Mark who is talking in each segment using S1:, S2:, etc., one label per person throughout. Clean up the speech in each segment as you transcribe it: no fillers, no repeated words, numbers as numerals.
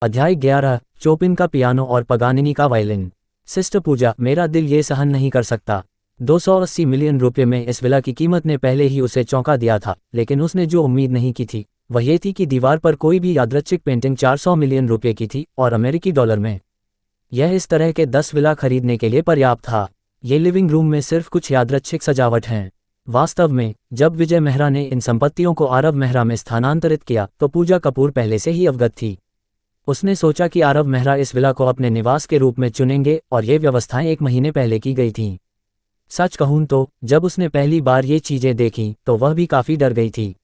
S1: अध्याय 11 चोपिन का पियानो और पगानिनी का वायलिन। सिस्टर पूजा, मेरा दिल ये सहन नहीं कर सकता। 280 मिलियन रुपये में इस विला की कीमत ने पहले ही उसे चौंका दिया था, लेकिन उसने जो उम्मीद नहीं की थी वह ये थी कि दीवार पर कोई भी यादृच्छिक पेंटिंग 400 मिलियन रुपये की थी और अमेरिकी डॉलर में। यह इस तरह के 10 विला खरीदने के लिए पर्याप्त था। ये लिविंग रूम में सिर्फ कुछ यादृच्छिक सजावट हैं। वास्तव में जब विजय मेहरा ने इन संपत्तियों को आरव मेहरा में स्थानांतरित किया तो पूजा कपूर पहले से ही अवगत थी। उसने सोचा कि आरव मेहरा इस विला को अपने निवास के रूप में चुनेंगे और ये व्यवस्थाएं 1 महीने पहले की गई थीं। सच कहूं तो जब उसने पहली बार ये चीज़ें देखीं तो वह भी काफ़ी डर गई थी।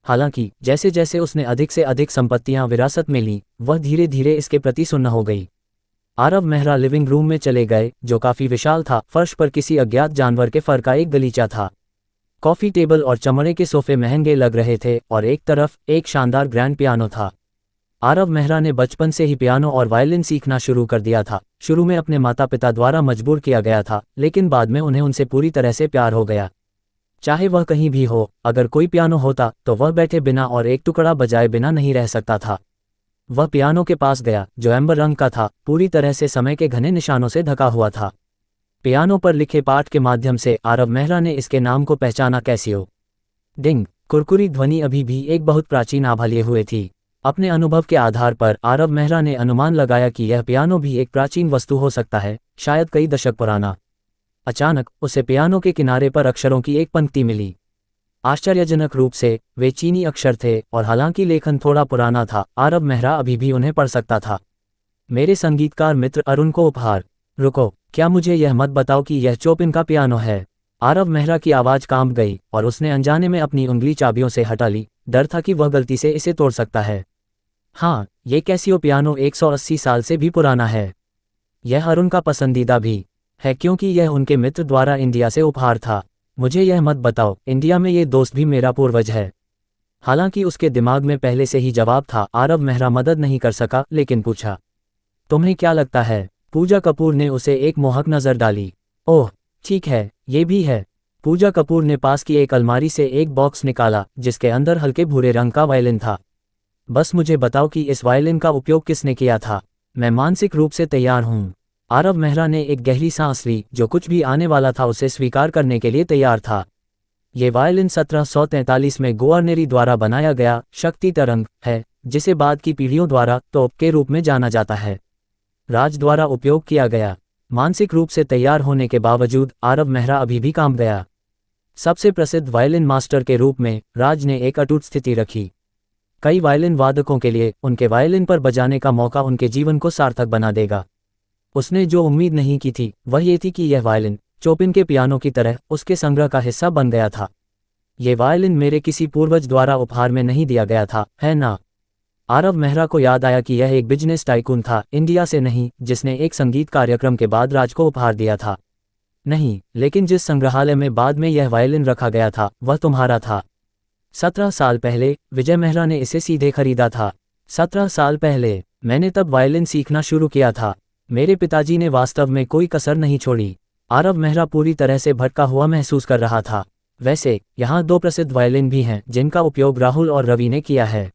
S1: हालांकि जैसे जैसे उसने अधिक से अधिक संपत्तियां विरासत में लीं, वह धीरे धीरे इसके प्रति सुन्न हो गई। आरव मेहरा लिविंग रूम में चले गए, जो काफ़ी विशाल था। फर्श पर किसी अज्ञात जानवर के फर का एक गलीचा था। कॉफ़ी टेबल और चमड़े के सोफे महंगे लग रहे थे और एक तरफ एक शानदार ग्रैंड पियानो था। आरव मेहरा ने बचपन से ही पियानो और वायलिन सीखना शुरू कर दिया था। शुरू में अपने माता पिता द्वारा मजबूर किया गया था, लेकिन बाद में उन्हें उनसे पूरी तरह से प्यार हो गया। चाहे वह कहीं भी हो, अगर कोई पियानो होता तो वह बैठे बिना और एक टुकड़ा बजाए बिना नहीं रह सकता था। वह पियानो के पास गया, जो एम्बर रंग का था, पूरी तरह से समय के घने निशानों से ढका हुआ था। पियानो पर लिखे पाठ के माध्यम से आरव मेहरा ने इसके नाम को पहचाना, कैसियो। डिंग। कुरकुरी ध्वनि अभी भी एक बहुत प्राचीन आभा लिए हुए थी। अपने अनुभव के आधार पर आरव मेहरा ने अनुमान लगाया कि यह पियानो भी एक प्राचीन वस्तु हो सकता है, शायद कई दशक पुराना। अचानक उसे पियानो के किनारे पर अक्षरों की एक पंक्ति मिली। आश्चर्यजनक रूप से वे चीनी अक्षर थे और हालांकि लेखन थोड़ा पुराना था, आरव मेहरा अभी भी उन्हें पढ़ सकता था। मेरे संगीतकार मित्र अरुण को उपहार। रुको, क्या मुझे यह मत बताओ कि यह चोपिन का पियानो है। आरव मेहरा की आवाज़ कांप गई और उसने अनजाने में अपनी उंगली चाबियों से हटा ली। डर था कि वह गलती से इसे तोड़ सकता है। हाँ, ये कैसियो पियानो 180 साल से भी पुराना है। यह अरुण का पसंदीदा भी है क्योंकि यह उनके मित्र द्वारा इंडिया से उपहार था। मुझे यह मत बताओ, इंडिया में ये दोस्त भी मेरा पूर्वज है। हालांकि उसके दिमाग में पहले से ही जवाब था, आरव मेहरा मदद नहीं कर सका, लेकिन पूछा, तुम्हें क्या लगता है? पूजा कपूर ने उसे एक मोहक नज़र डाली। ओह ठीक है, ये भी है। पूजा कपूर ने पास की एक अलमारी से एक बॉक्स निकाला, जिसके अंदर हल्के भूरे रंग का वायलिन था। बस मुझे बताओ कि इस वायलिन का उपयोग किसने किया था। मैं मानसिक रूप से तैयार हूँ। आरव मेहरा ने एक गहरी सांस ली, जो कुछ भी आने वाला था उसे स्वीकार करने के लिए तैयार था। ये वायलिन 1743 में गुआर्नेरी द्वारा बनाया गया शक्ति तरंग है, जिसे बाद की पीढ़ियों द्वारा तोप के रूप में जाना जाता है। राज द्वारा उपयोग किया गया। मानसिक रूप से तैयार होने के बावजूद आरव मेहरा अभी भी कांप गया। सबसे प्रसिद्ध वायलिन मास्टर के रूप में राज ने एक अटूट स्थिति रखी। कई वायलिन वादकों के लिए उनके वायलिन पर बजाने का मौका उनके जीवन को सार्थक बना देगा। उसने जो उम्मीद नहीं की थी वह ये थी कि यह वायलिन चोपिन के पियानो की तरह उसके संग्रह का हिस्सा बन गया था। ये वायलिन मेरे किसी पूर्वज द्वारा उपहार में नहीं दिया गया था, है ना? आरव मेहरा को याद आया कि यह एक बिजनेस टाइकून था, इंडिया से नहीं, जिसने एक संगीत कार्यक्रम के बाद राज को उपहार दिया था। नहीं, लेकिन जिस संग्रहालय में बाद में यह वायलिन रखा गया था वह तुम्हारा था। 17 साल पहले विजय मेहरा ने इसे सीधे खरीदा था। 17 साल पहले मैंने तब वायलिन सीखना शुरू किया था। मेरे पिताजी ने वास्तव में कोई कसर नहीं छोड़ी। आरव मेहरा पूरी तरह से भटका हुआ महसूस कर रहा था। वैसे यहाँ 2 प्रसिद्ध वायलिन भी हैं जिनका उपयोग राहुल और रवि ने किया है।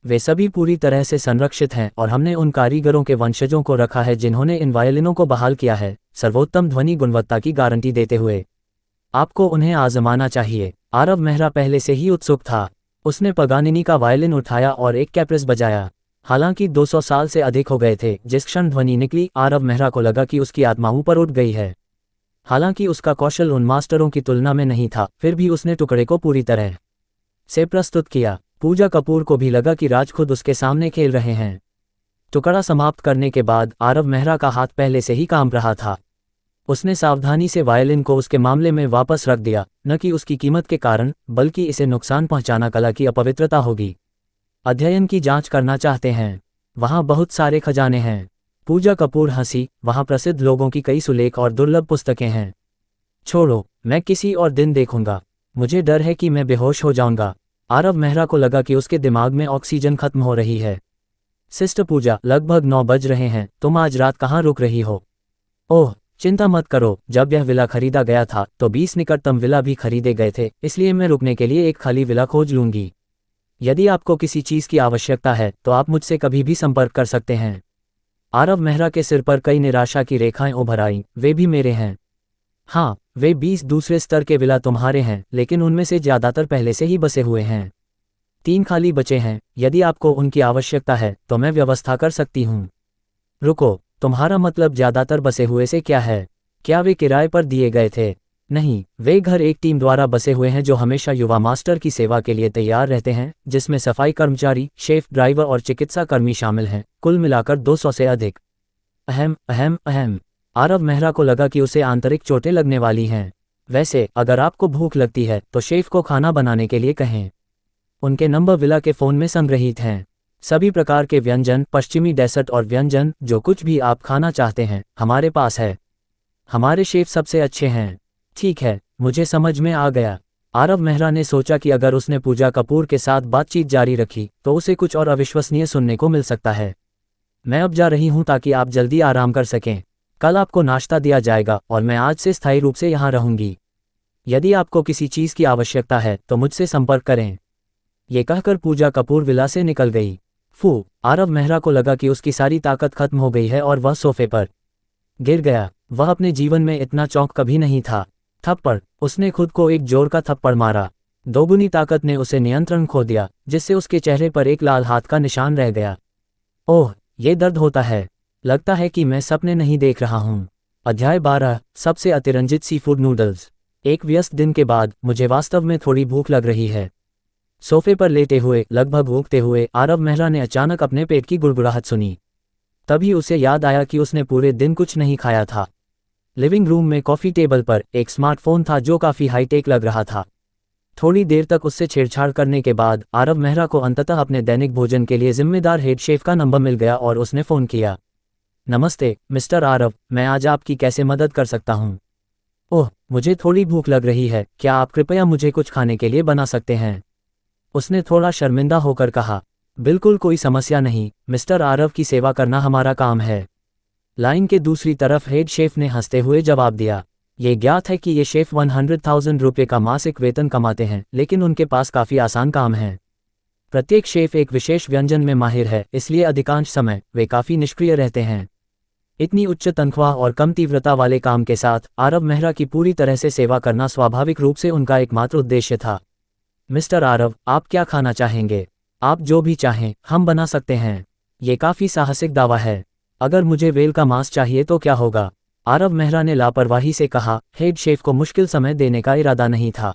S1: वे सभी पूरी तरह से संरक्षित हैं और हमने उन कारीगरों के वंशजों को रखा है जिन्होंने इन वायलिनों को बहाल किया है, सर्वोत्तम ध्वनि गुणवत्ता की गारंटी देते हुए। आपको उन्हें आजमाना चाहिए। आरव मेहरा पहले से ही उत्सुक था। उसने पगानिनी का वायलिन उठाया और एक कैप्रिस बजाया। हालांकि 200 साल से अधिक हो गए थे जिस क्षण ध्वनि निकली, आरव मेहरा को लगा कि उसकी आत्मा ऊपर उठ गई है। हालांकि उसका कौशल उन मास्टरों की तुलना में नहीं था, फिर भी उसने टुकड़े को पूरी तरह से प्रस्तुत किया। पूजा कपूर को भी लगा कि राज खुद उसके सामने खेल रहे हैं। टुकड़ा समाप्त करने के बाद आरव मेहरा का हाथ पहले से ही कांप रहा था। उसने सावधानी से वायलिन को उसके मामले में वापस रख दिया, न कि उसकी कीमत के कारण, बल्कि इसे नुकसान पहुंचाना कला की अपवित्रता होगी। अध्ययन की जांच करना चाहते हैं? वहाँ बहुत सारे खजाने हैं। पूजा कपूर हंसी। वहाँ प्रसिद्ध लोगों की कई सुलेख और दुर्लभ पुस्तकें हैं। छोड़ो, मैं किसी और दिन देखूंगा। मुझे डर है कि मैं बेहोश हो जाऊंगा। आरव मेहरा को लगा कि उसके दिमाग में ऑक्सीजन खत्म हो रही है। सिस्टर पूजा, लगभग 9 बज रहे हैं। तुम आज रात कहाँ रुक रही हो? ओह चिंता मत करो, जब यह विला खरीदा गया था तो 20 निकटतम विला भी खरीदे गए थे, इसलिए मैं रुकने के लिए एक खाली विला खोज लूंगी। यदि आपको किसी चीज़ की आवश्यकता है तो आप मुझसे कभी भी संपर्क कर सकते हैं। आरव मेहरा के सिर पर कई निराशा की रेखाएं उभर आईं। वे भी मेरे हैं। हाँ, वे 20 दूसरे स्तर के विला तुम्हारे हैं, लेकिन उनमें से ज़्यादातर पहले से ही बसे हुए हैं। 3 खाली बचे हैं। यदि आपको उनकी आवश्यकता है तो मैं व्यवस्था कर सकती हूँ। रुको, तुम्हारा मतलब ज़्यादातर बसे हुए से क्या है? क्या वे किराए पर दिए गए थे? नहीं, वे घर एक टीम द्वारा बसे हुए हैं जो हमेशा युवा मास्टर की सेवा के लिए तैयार रहते हैं, जिसमें सफाई कर्मचारी, शेफ, ड्राइवर और चिकित्सा कर्मी शामिल हैं, कुल मिलाकर 200 से अधिक। अहम अहम अहम। आरव मेहरा को लगा कि उसे आंतरिक चोटें लगने वाली हैं। वैसे अगर आपको भूख लगती है तो शेफ को खाना बनाने के लिए कहें। उनके नंबर विला के फ़ोन में संग्रहीत हैं। सभी प्रकार के व्यंजन, पश्चिमी डेसर्ट और व्यंजन, जो कुछ भी आप खाना चाहते हैं, हमारे पास है। हमारे शेफ सबसे अच्छे हैं। ठीक है, मुझे समझ में आ गया। आरव मेहरा ने सोचा कि अगर उसने पूजा कपूर के साथ बातचीत जारी रखी तो उसे कुछ और अविश्वसनीय सुनने को मिल सकता है। मैं अब जा रही हूं ताकि आप जल्दी आराम कर सकें। कल आपको नाश्ता दिया जाएगा और मैं आज से स्थायी रूप से यहाँ रहूंगी। यदि आपको किसी चीज़ की आवश्यकता है तो मुझसे संपर्क करें। ये कहकर पूजा कपूर विला से निकल गई। आरव मेहरा को लगा कि उसकी सारी ताकत खत्म हो गई है और वह सोफे पर गिर गया। वह अपने जीवन में इतना चौंक कभी नहीं था। थप्पड़। उसने खुद को एक जोर का थप्पड़ मारा। दोगुनी ताकत ने उसे नियंत्रण खो दिया, जिससे उसके चेहरे पर एक लाल हाथ का निशान रह गया। ओह, ये दर्द होता है। लगता है कि मैं सपने नहीं देख रहा हूँ। अध्याय 12। सबसे अतिरंजित सीफूड नूडल्स। एक व्यस्त दिन के बाद मुझे वास्तव में थोड़ी भूख लग रही है। सोफे पर लेटे हुए, लगभग ऊँघते हुए आरव मेहरा ने अचानक अपने पेट की गुड़गुड़ाहट सुनी। तभी उसे याद आया कि उसने पूरे दिन कुछ नहीं खाया था। लिविंग रूम में कॉफ़ी टेबल पर एक स्मार्टफोन था जो काफ़ी हाईटेक लग रहा था। थोड़ी देर तक उससे छेड़छाड़ करने के बाद आरव मेहरा को अंततः अपने दैनिक भोजन के लिए जिम्मेदार हेड शेफ का नंबर मिल गया और उसने फ़ोन किया। नमस्ते मिस्टर आरव, मैं आज आपकी कैसे मदद कर सकता हूँ? ओह, मुझे थोड़ी भूख लग रही है। क्या आप कृपया मुझे कुछ खाने के लिए बना सकते हैं? उसने थोड़ा शर्मिंदा होकर कहा। बिल्कुल कोई समस्या नहीं, मिस्टर आरव की सेवा करना हमारा काम है। लाइन के दूसरी तरफ हेड शेफ ने हंसते हुए जवाब दिया। ये ज्ञात है कि ये शेफ 100,000 रुपये का मासिक वेतन कमाते हैं, लेकिन उनके पास काफ़ी आसान काम है। प्रत्येक शेफ एक विशेष व्यंजन में माहिर है, इसलिए अधिकांश समय वे काफ़ी निष्क्रिय रहते हैं। इतनी उच्च तनख्वाह और कम तीव्रता वाले काम के साथ आरव मेहरा की पूरी तरह से सेवा करना स्वाभाविक रूप से उनका एकमात्र उद्देश्य था। मिस्टर आरव, आप क्या खाना चाहेंगे? आप जो भी चाहें हम बना सकते हैं। ये काफ़ी साहसिक दावा है। अगर मुझे व्हेल का मांस चाहिए तो क्या होगा? आरव मेहरा ने लापरवाही से कहा। हेड शेफ को मुश्किल समय देने का इरादा नहीं था।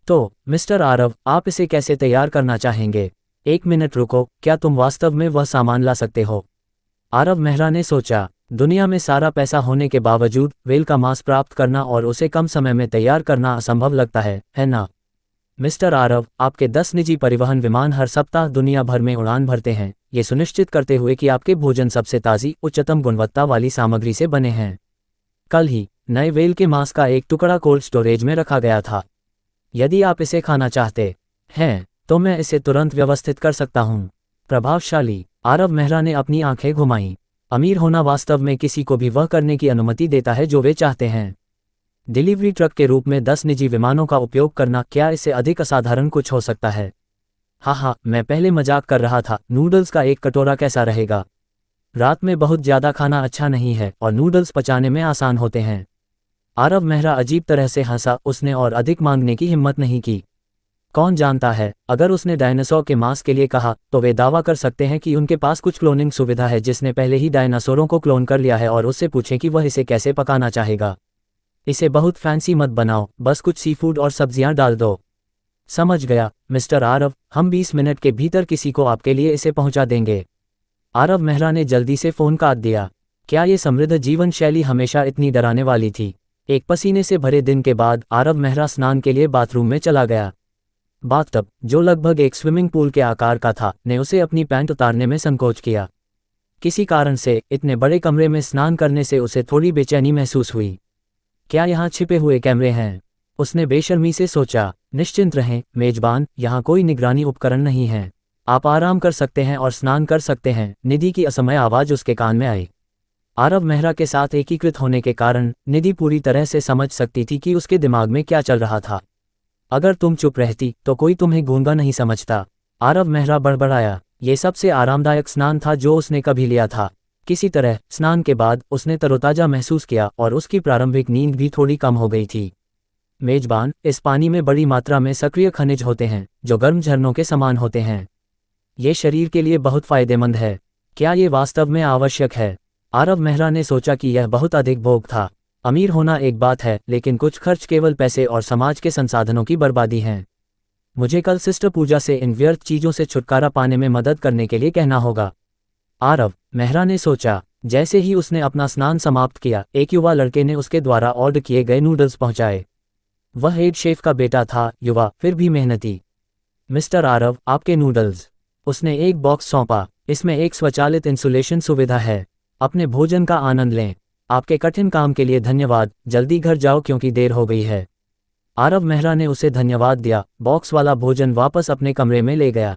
S1: तो मिस्टर आरव, आप इसे कैसे तैयार करना चाहेंगे? 1 मिनट रुको, क्या तुम वास्तव में वह सामान ला सकते हो? आरव मेहरा ने सोचा। दुनिया में सारा पैसा होने के बावजूद व्हेल का मांस प्राप्त करना और उसे कम समय में तैयार करना असंभव लगता है ना? मिस्टर आरव, आपके 10 निजी परिवहन विमान हर सप्ताह दुनिया भर में उड़ान भरते हैं, ये सुनिश्चित करते हुए कि आपके भोजन सबसे ताज़ी, उच्चतम गुणवत्ता वाली सामग्री से बने हैं। कल ही नए व्हेल के मांस का एक टुकड़ा कोल्ड स्टोरेज में रखा गया था। यदि आप इसे खाना चाहते हैं तो मैं इसे तुरंत व्यवस्थित कर सकता हूँ। प्रभावशाली। आरव मेहरा ने अपनी आंखें घुमाईं। अमीर होना वास्तव में किसी को भी वह करने की अनुमति देता है जो वे चाहते हैं। डिलीवरी ट्रक के रूप में 10 निजी विमानों का उपयोग करना, क्या इससे अधिक असाधारण कुछ हो सकता है? हाँ, मैं पहले मजाक कर रहा था। नूडल्स का एक कटोरा कैसा रहेगा? रात में बहुत ज़्यादा खाना अच्छा नहीं है और नूडल्स पचाने में आसान होते हैं। आरव मेहरा अजीब तरह से हंसा। उसने और अधिक मांगने की हिम्मत नहीं की। कौन जानता है, अगर उसने डायनासोर के मांस के लिए कहा तो वे दावा कर सकते हैं कि उनके पास कुछ क्लोनिंग सुविधा है जिसने पहले ही डायनासोरों को क्लोन कर लिया है, और उससे पूछें कि वह इसे कैसे पकाना चाहेगा। इसे बहुत फैंसी मत बनाओ, बस कुछ सीफूड और सब्जियां डाल दो। समझ गया मिस्टर आरव, हम 20 मिनट के भीतर किसी को आपके लिए इसे पहुंचा देंगे। आरव मेहरा ने जल्दी से फ़ोन काट दिया। क्या ये समृद्ध जीवन शैली हमेशा इतनी डराने वाली थी? एक पसीने से भरे दिन के बाद आरव मेहरा स्नान के लिए बाथरूम में चला गया। बाथटब, जो लगभग एक स्विमिंग पूल के आकार का था, ने उसे अपनी पैंट उतारने में संकोच किया। किसी कारण से इतने बड़े कमरे में स्नान करने से उसे थोड़ी बेचैनी महसूस हुई। क्या यहाँ छिपे हुए कैमरे हैं? उसने बेशर्मी से सोचा। निश्चिंत रहें मेजबान, यहाँ कोई निगरानी उपकरण नहीं है। आप आराम कर सकते हैं और स्नान कर सकते हैं। निधि की असमय आवाज़ उसके कान में आई। आरव मेहरा के साथ एकीकृत होने के कारण निधि पूरी तरह से समझ सकती थी कि उसके दिमाग में क्या चल रहा था। अगर तुम चुप रहती तो कोई तुम्हें गूंगा नहीं समझता। आरव मेहरा बड़बड़ाया। ये सबसे आरामदायक स्नान था जो उसने कभी लिया था। किसी तरह स्नान के बाद उसने तरोताजा महसूस किया और उसकी प्रारंभिक नींद भी थोड़ी कम हो गई थी। मेजबान, इस पानी में बड़ी मात्रा में सक्रिय खनिज होते हैं जो गर्म झरनों के समान होते हैं। ये शरीर के लिए बहुत फायदेमंद है। क्या ये वास्तव में आवश्यक है? आरव मेहरा ने सोचा कि यह बहुत अधिक भोग था। अमीर होना एक बात है, लेकिन कुछ खर्च केवल पैसे और समाज के संसाधनों की बर्बादी हैं। मुझे कल सिस्टर पूजा से इन व्यर्थ चीजों से छुटकारा पाने में मदद करने के लिए कहना होगा, आरव मेहरा ने सोचा। जैसे ही उसने अपना स्नान समाप्त किया, एक युवा लड़के ने उसके द्वारा ऑर्डर किए गए नूडल्स पहुंचाए। वह हेड शेफ का बेटा था, युवा फिर भी मेहनती। मिस्टर आरव, आपके नूडल्स। उसने एक बॉक्स सौंपा। इसमें एक स्वचालित इंसुलेशन सुविधा है। अपने भोजन का आनंद लें। आपके कठिन काम के लिए धन्यवाद। जल्दी घर जाओ क्योंकि देर हो गई है। आरव मेहरा ने उसे धन्यवाद दिया, बॉक्स वाला भोजन वापस अपने कमरे में ले गया।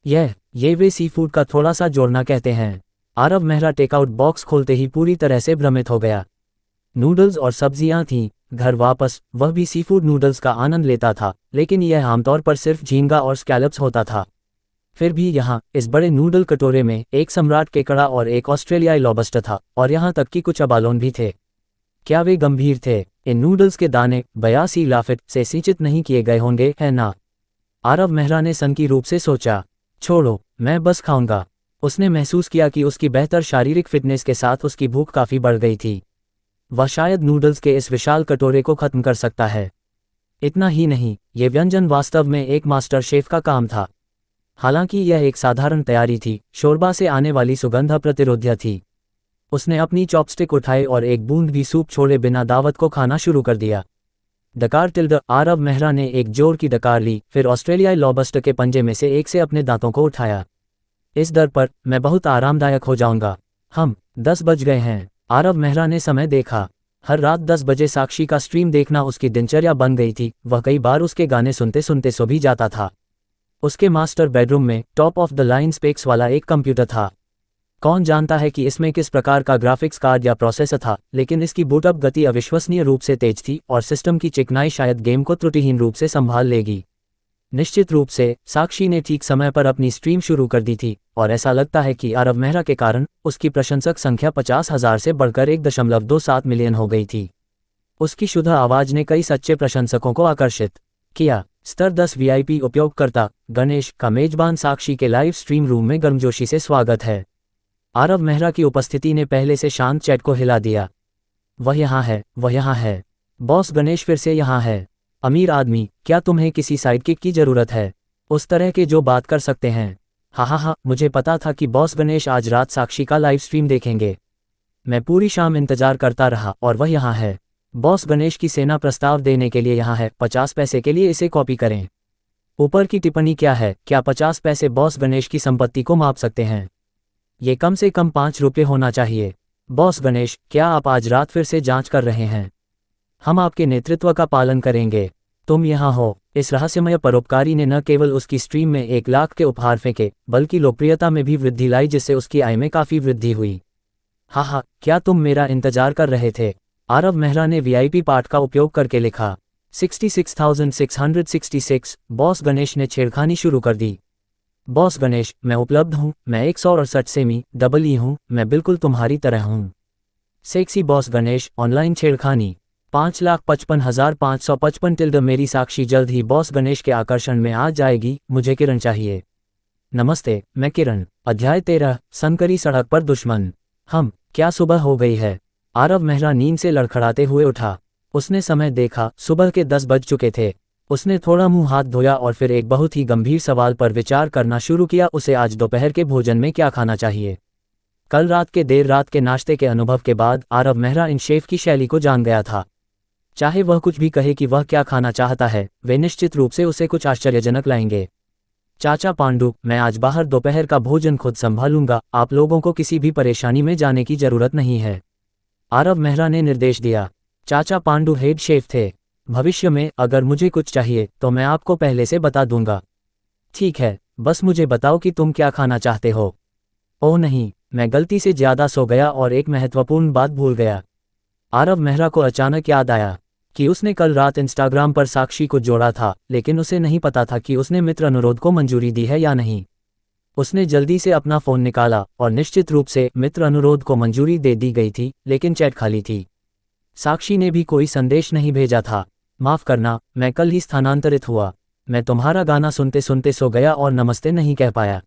S1: ये वे सी फूड का थोड़ा सा जोड़ना कहते हैं। आरव मेहरा टेकआउट बॉक्स खोलते ही पूरी तरह से भ्रमित हो गया। नूडल्स और सब्जियां थीं। घर वापस वह भी सी फूड नूडल्स का आनंद लेता था, लेकिन यह आमतौर पर सिर्फ झींगा और स्कैलप्स होता था। फिर भी यहाँ इस बड़े नूडल कटोरे में एक सम्राट केकड़ा और एक ऑस्ट्रेलियाई लॉबस्टर था, और यहाँ तक कि कुछ अबालोन भी थे। क्या वे गंभीर थे? इन नूडल्स के दाने 82 लाफिट से सिंचित नहीं किए गए होंगे, है ना? आरव मेहरा ने सनकी रूप से सोचा। छोड़ो, मैं बस खाऊंगा। उसने महसूस किया कि उसकी बेहतर शारीरिक फिटनेस के साथ उसकी भूख काफी बढ़ गई थी। वह शायद नूडल्स के इस विशाल कटोरे को खत्म कर सकता है। इतना ही नहीं, ये व्यंजन वास्तव में एक मास्टर शेफ का काम था। हालांकि यह एक साधारण तैयारी थी, शोरबा से आने वाली सुगंध अप्रतिरोध्य थी। उसने अपनी चॉपस्टिक उठाई और एक बूंद भी सूप छोड़े बिना दावत को खाना शुरू कर दिया। डकार टिल्ड। आरव मेहरा ने एक जोर की डकार ली, फिर ऑस्ट्रेलियाई लॉबस्टर के पंजे में से एक से अपने दांतों को उठाया। इस दर पर मैं बहुत आरामदायक हो जाऊंगा। 10 बज गए हैं। आरव मेहरा ने समय देखा। हर रात 10 बजे साक्षी का स्ट्रीम देखना उसकी दिनचर्या बन गई थी। वह कई बार उसके गाने सुनते सुनते सो भी जाता था। उसके मास्टर बेडरूम में top of the line specs वाला एक कंप्यूटर था। कौन जानता है कि इसमें किस प्रकार का ग्राफिक्स कार्ड या प्रोसेसर था, लेकिन इसकी बूटअप गति अविश्वसनीय रूप से तेज थी और सिस्टम की चिकनाई शायद गेम को त्रुटिहीन रूप से संभाल लेगी। निश्चित रूप से साक्षी ने ठीक समय पर अपनी स्ट्रीम शुरू कर दी थी, और ऐसा लगता है कि आरव मेहरा के कारण उसकी प्रशंसक संख्या 50,000 से बढ़कर 1.27 मिलियन हो गई थी। उसकी शुद्ध आवाज ने कई सच्चे प्रशंसकों को आकर्षित किया। स्तर 10 वीआईपी उपयोगकर्ता गणेश का मेजबान साक्षी के लाइव स्ट्रीम रूम में गर्मजोशी से स्वागत है। आरव मेहरा की उपस्थिति ने पहले से शांत चैट को हिला दिया। वह यहाँ है, वह यहाँ है। बॉस गणेश फिर से यहाँ है। अमीर आदमी, क्या तुम्हें किसी साइडकिक की जरूरत है? उस तरह के जो बात कर सकते हैं। हाँ, मुझे पता था कि बॉस गणेश आज रात साक्षी का लाइव स्ट्रीम देखेंगे। मैं पूरी शाम इंतजार करता रहा और वह यहाँ है। बॉस गणेश की सेना प्रस्ताव देने के लिए यहाँ है। 50 पैसे के लिए इसे कॉपी करें। ऊपर की टिप्पणी क्या है? क्या 50 पैसे बॉस गणेश की संपत्ति को माप सकते हैं? ये कम से कम 5 रुपये होना चाहिए। बॉस गणेश, क्या आप आज रात फिर से जांच कर रहे हैं? हम आपके नेतृत्व का पालन करेंगे। तुम यहाँ हो। इस रहस्यमय परोपकारी ने न केवल उसकी स्ट्रीम में 1 लाख के उपहार फेंके, बल्कि लोकप्रियता में भी वृद्धि लाई, जिससे उसकी आय में काफी वृद्धि हुई। हाँ, क्या तुम मेरा इंतजार कर रहे थे? आरव मेहरा ने वीआईपी पाठ का उपयोग करके लिखा। 66,666। बॉस गणेश ने छेड़खानी शुरू कर दी। बॉस गणेश, मैं उपलब्ध हूँ। मैं 168 सेमी डबल ई हूँ। मैं बिल्कुल तुम्हारी तरह हूँ। सेक्सी बॉस गणेश, ऑनलाइन छेड़खानी। 5,55,555 टिल्ड। मेरी साक्षी जल्द ही बॉस गणेश के आकर्षण में आ जाएगी। मुझे किरण चाहिए। नमस्ते, मैं किरण। अध्याय 13, सनकरी सड़क पर दुश्मन। क्या सुबह हो गई है? आरव मेहरा नींद से लड़खड़ाते हुए उठा। उसने समय देखा, सुबह के 10 बज चुके थे। उसने थोड़ा मुंह हाथ धोया और फिर एक बहुत ही गंभीर सवाल पर विचार करना शुरू किया। उसे आज दोपहर के भोजन में क्या खाना चाहिए? कल रात के देर रात के नाश्ते के अनुभव के बाद आरव मेहरा इन शेफ की शैली को जान गया था। चाहे वह कुछ भी कहे कि वह क्या खाना चाहता है, वे निश्चित रूप से उसे कुछ आश्चर्यजनक लाएंगे। चाचा पांडु, मैं आज बाहर दोपहर का भोजन खुद संभालूंगा। आप लोगों को किसी भी परेशानी में जाने की जरूरत नहीं है। आरव मेहरा ने निर्देश दिया। चाचा पांडु हेड शेफ थे। भविष्य में अगर मुझे कुछ चाहिए तो मैं आपको पहले से बता दूंगा। ठीक है, बस मुझे बताओ कि तुम क्या खाना चाहते हो। ओह नहीं, मैं गलती से ज्यादा सो गया और एक महत्वपूर्ण बात भूल गया। आरव मेहरा को अचानक याद आया। कि उसने कल रात इंस्टाग्राम पर साक्षी को जोड़ा था, लेकिन उसे नहीं पता था कि उसने मित्र अनुरोध को मंजूरी दी है या नहीं। उसने जल्दी से अपना फ़ोन निकाला और निश्चित रूप से मित्र अनुरोध को मंजूरी दे दी गई थी, लेकिन चैट खाली थी। साक्षी ने भी कोई संदेश नहीं भेजा था। माफ़ करना, मैं कल ही स्थानांतरित हुआ। मैं तुम्हारा गाना सुनते सुनते सो गया और नमस्ते नहीं कह पाया।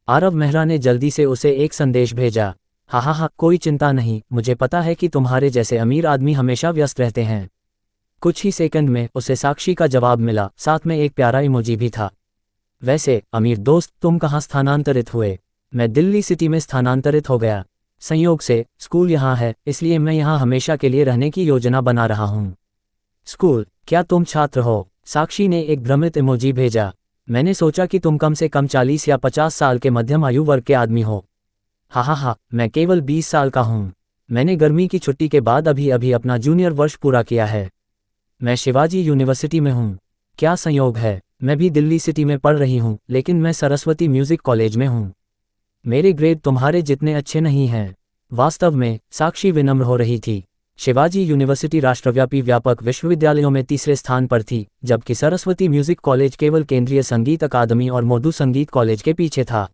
S1: आरव मेहरा ने जल्दी से उसे एक संदेश भेजा। हाँ, कोई चिंता नहीं, मुझे पता है कि तुम्हारे जैसे अमीर आदमी हमेशा व्यस्त रहते हैं। कुछ ही सेकंड में उसे साक्षी का जवाब मिला, साथ में एक प्यारा इमोजी भी था। वैसे अमीर दोस्त, तुम कहाँ स्थानांतरित हुए? मैं दिल्ली सिटी में स्थानांतरित हो गया। संयोग से स्कूल यहाँ है, इसलिए मैं यहाँ हमेशा के लिए रहने की योजना बना रहा हूँ। स्कूल? क्या तुम छात्र हो? साक्षी ने एक भ्रमित इमोजी भेजा। मैंने सोचा कि तुम कम से कम 40 या 50 साल के मध्यम आयु वर्ग के आदमी हो। हाँ, मैं केवल 20 साल का हूँ। मैंने गर्मी की छुट्टी के बाद अभी अभी अपना जूनियर वर्ष पूरा किया है। मैं शिवाजी यूनिवर्सिटी में हूँ। क्या संयोग है, मैं भी दिल्ली सिटी में पढ़ रही हूँ, लेकिन मैं सरस्वती म्यूजिक कॉलेज में हूँ। मेरे ग्रेड तुम्हारे जितने अच्छे नहीं हैं। वास्तव में साक्षी विनम्र हो रही थी। शिवाजी यूनिवर्सिटी राष्ट्रव्यापी व्यापक विश्वविद्यालयों में तीसरे स्थान पर थी, जबकि सरस्वती म्यूजिक कॉलेज केवल केंद्रीय संगीत अकादमी और मोदू संगीत कॉलेज के पीछे था।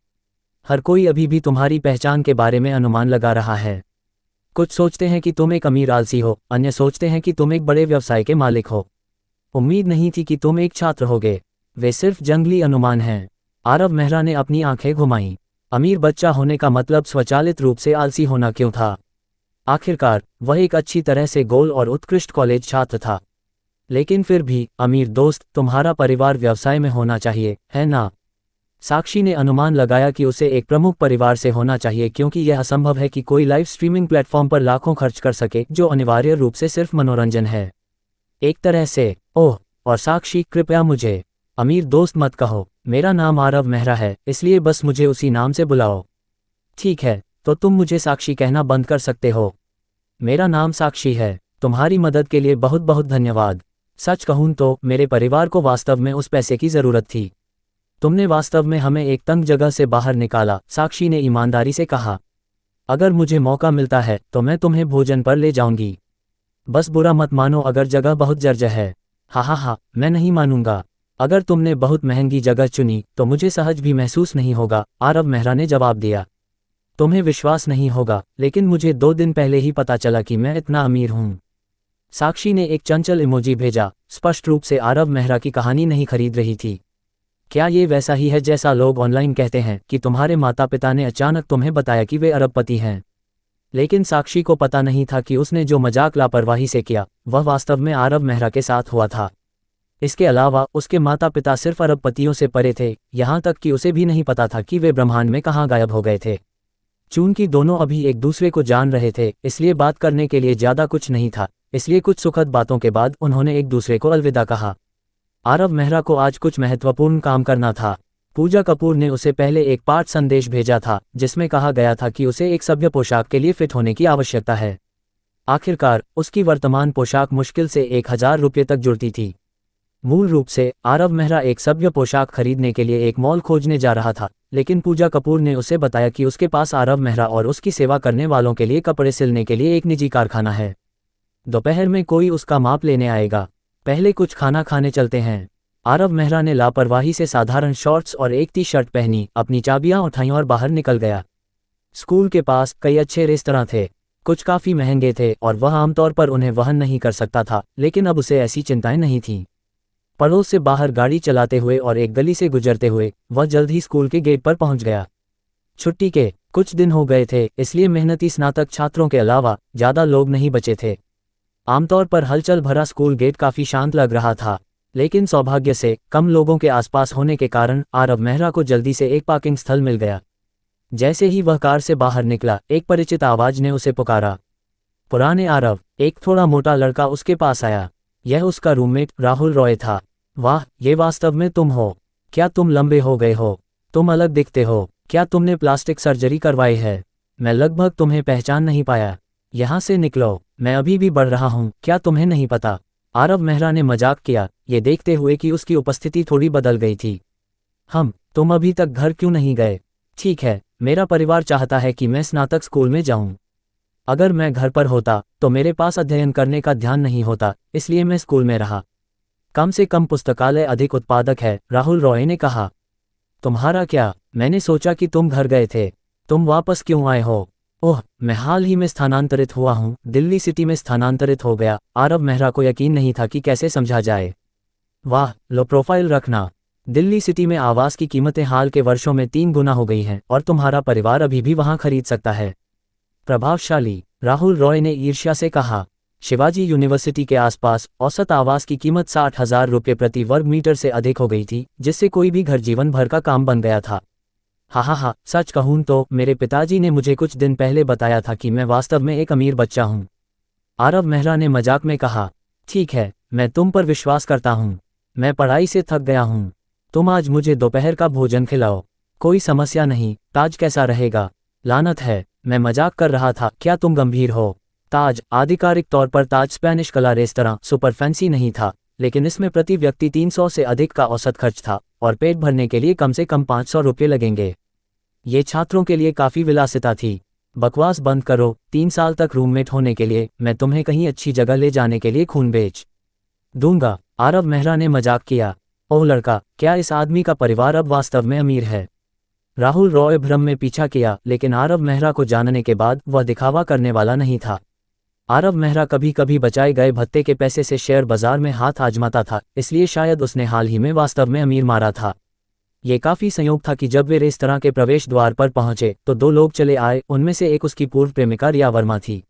S1: हर कोई अभी भी तुम्हारी पहचान के बारे में अनुमान लगा रहा है। कुछ सोचते हैं कि तुम एक अमीर आलसी हो, अन्य सोचते हैं कि तुम एक बड़े व्यवसाय के मालिक हो। उम्मीद नहीं थी कि तुम एक छात्र होगे। वे सिर्फ जंगली अनुमान हैं। आरव मेहरा ने अपनी आंखें घुमाईं। अमीर बच्चा होने का मतलब स्वचालित रूप से आलसी होना क्यों था? आखिरकार वह एक अच्छी तरह से गोल और उत्कृष्ट कॉलेज छात्र था। लेकिन फिर भी, अमीर दोस्त, तुम्हारा परिवार व्यवसाय में होना चाहिए, है ना? साक्षी ने अनुमान लगाया कि उसे एक प्रमुख परिवार से होना चाहिए, क्योंकि यह असंभव है कि कोई लाइव स्ट्रीमिंग प्लेटफॉर्म पर लाखों खर्च कर सके, जो अनिवार्य रूप से सिर्फ मनोरंजन है। एक तरह से। ओह, और साक्षी, कृपया मुझे अमीर दोस्त मत कहो। मेरा नाम आरव मेहरा है, इसलिए बस मुझे उसी नाम से बुलाओ। ठीक है, तो तुम मुझे साक्षी कहना बंद कर सकते हो। मेरा नाम साक्षी है। तुम्हारी मदद के लिए बहुत बहुत धन्यवाद। सच कहूँ तो मेरे परिवार को वास्तव में उस पैसे की ज़रूरत थी। तुमने वास्तव में हमें एक तंग जगह से बाहर निकाला, साक्षी ने ईमानदारी से कहा। अगर मुझे मौका मिलता है तो मैं तुम्हें भोजन पर ले जाऊंगी। बस बुरा मत मानो अगर जगह बहुत जर्जर है। हाँ, मैं नहीं मानूंगा। अगर तुमने बहुत महंगी जगह चुनी तो मुझे सहज भी महसूस नहीं होगा, आरव मेहरा ने जवाब दिया। तुम्हें विश्वास नहीं होगा, लेकिन मुझे 2 दिन पहले ही पता चला कि मैं इतना अमीर हूँ। साक्षी ने एक चंचल इमोजी भेजा। स्पष्ट रूप से आरव मेहरा की कहानी नहीं खरीद रही थी। क्या ये वैसा ही है जैसा लोग ऑनलाइन कहते हैं कि तुम्हारे माता पिता ने अचानक तुम्हें बताया कि वे अरबपति हैं? लेकिन साक्षी को पता नहीं था कि उसने जो मजाक लापरवाही से किया, वह वास्तव में आरव मेहरा के साथ हुआ था। इसके अलावा उसके माता पिता सिर्फ अरबपतियों से परे थे, यहाँ तक कि उसे भी नहीं पता था कि वे ब्रह्मांड में कहाँ गायब हो गए थे। चूंकि दोनों अभी एक दूसरे को जान रहे थे, इसलिए बात करने के लिए ज़्यादा कुछ नहीं था, इसलिए कुछ सुखद बातों के बाद उन्होंने एक दूसरे को अलविदा कहा। आरव मेहरा को आज कुछ महत्वपूर्ण काम करना था। पूजा कपूर ने उसे पहले एक पाठ संदेश भेजा था, जिसमें कहा गया था कि उसे एक सभ्य पोशाक के लिए फिट होने की आवश्यकता है। आखिरकार उसकी वर्तमान पोशाक मुश्किल से 1000 रुपये तक जुड़ती थी। मूल रूप से आरव मेहरा एक सभ्य पोशाक खरीदने के लिए एक मॉल खोजने जा रहा था, लेकिन पूजा कपूर ने उसे बताया कि उसके पास आरव मेहरा और उसकी सेवा करने वालों के लिए कपड़े सिलने के लिए एक निजी कारखाना है। दोपहर में कोई उसका माप लेने आएगा। पहले कुछ खाना खाने चलते हैं। आरव मेहरा ने लापरवाही से साधारण शॉर्ट्स और एक टी शर्ट पहनी, अपनी चाबियां उठाईं और बाहर निकल गया। स्कूल के पास कई अच्छे रेस्तरां थे। कुछ काफ़ी महंगे थे और वह आमतौर पर उन्हें वहन नहीं कर सकता था, लेकिन अब उसे ऐसी चिंताएं नहीं थीं। पड़ोस से बाहर गाड़ी चलाते हुए और एक गली से गुजरते हुए वह जल्द ही स्कूल के गेट पर पहुंच गया। छुट्टी के कुछ दिन हो गए थे, इसलिए मेहनती स्नातक छात्रों के अलावा ज़्यादा लोग नहीं बचे थे। आमतौर पर हलचल भरा स्कूल गेट काफ़ी शांत लग रहा था, लेकिन सौभाग्य से कम लोगों के आसपास होने के कारण आरव मेहरा को जल्दी से एक पार्किंग स्थल मिल गया। जैसे ही वह कार से बाहर निकला, एक परिचित आवाज ने उसे पुकारा। पुराने आरव। एक थोड़ा मोटा लड़का उसके पास आया। यह उसका रूममेट राहुल रॉय था। वाह, ये वास्तव में तुम हो। क्या तुम लंबे हो गए हो? तुम अलग दिखते हो। क्या तुमने प्लास्टिक सर्जरी करवाई है? मैं लगभग तुम्हें पहचान नहीं पाया। यहाँ से निकलो, मैं अभी भी बढ़ रहा हूँ, क्या तुम्हें नहीं पता? आरव मेहरा ने मजाक किया, ये देखते हुए कि उसकी उपस्थिति थोड़ी बदल गई थी। तुम अभी तक घर क्यों नहीं गए? ठीक है, मेरा परिवार चाहता है कि मैं स्नातक स्कूल में जाऊं। अगर मैं घर पर होता तो मेरे पास अध्ययन करने का ध्यान नहीं होता, इसलिए मैं स्कूल में रहा। कम से कम पुस्तकालय अधिक उत्पादक है, राहुल रॉय ने कहा। तुम्हारा क्या? मैंने सोचा कि तुम घर गए थे। तुम वापस क्यों आए हो? ओह, मैं हाल ही में स्थानांतरित हुआ हूँ, दिल्ली सिटी में स्थानांतरित हो गया। आरव मेहरा को यकीन नहीं था कि कैसे समझा जाए। वाह, लो प्रोफाइल रखना। दिल्ली सिटी में आवास की कीमतें हाल के वर्षों में 3 गुना हो गई हैं और तुम्हारा परिवार अभी भी वहां खरीद सकता है। प्रभावशाली, राहुल रॉय ने ईर्ष्या से कहा। शिवाजी यूनिवर्सिटी के आसपास औसत आवास की कीमत 60,000 रुपये प्रति वर्ग मीटर से अधिक हो गई थी, जिससे कोई भी घर जीवन भर का काम बन गया था। हा, सच कहूं तो मेरे पिताजी ने मुझे कुछ दिन पहले बताया था कि मैं वास्तव में एक अमीर बच्चा हूं। आरव मेहरा ने मजाक में कहा। ठीक है, मैं तुम पर विश्वास करता हूं। मैं पढ़ाई से थक गया हूं। तुम आज मुझे दोपहर का भोजन खिलाओ। कोई समस्या नहीं। ताज कैसा रहेगा? लानत है, मैं मजाक कर रहा था, क्या तुम गंभीर हो? ताज, आधिकारिक तौर पर ताज स्पेनिश कला रेस्तरां सुपर फैंसी नहीं था, लेकिन इसमें प्रति व्यक्ति 300 से अधिक का औसत खर्च था और पेट भरने के लिए कम से कम 500 रुपये लगेंगे। ये छात्रों के लिए काफ़ी विलासिता थी। बकवास बंद करो। 3 साल तक रूममेट होने के लिए मैं तुम्हें कहीं अच्छी जगह ले जाने के लिए खून बेच दूंगा, आरव मेहरा ने मजाक किया। ओह लड़का, क्या इस आदमी का परिवार अब वास्तव में अमीर है? राहुल रॉय भ्रम में पीछा किया, लेकिन आरव मेहरा को जानने के बाद वह दिखावा करने वाला नहीं था। आरव मेहरा कभी कभी बचाए गए भत्ते के पैसे से शेयर बाजार में हाथ आजमाता था, इसलिए शायद उसने हाल ही में वास्तव में अमीर मारा था। ये काफ़ी संयोग था कि जब वे रेस्तरां के प्रवेश द्वार पर पहुंचे तो 2 लोग चले आए। उनमें से एक उसकी पूर्व प्रेमिका रिया वर्मा थी।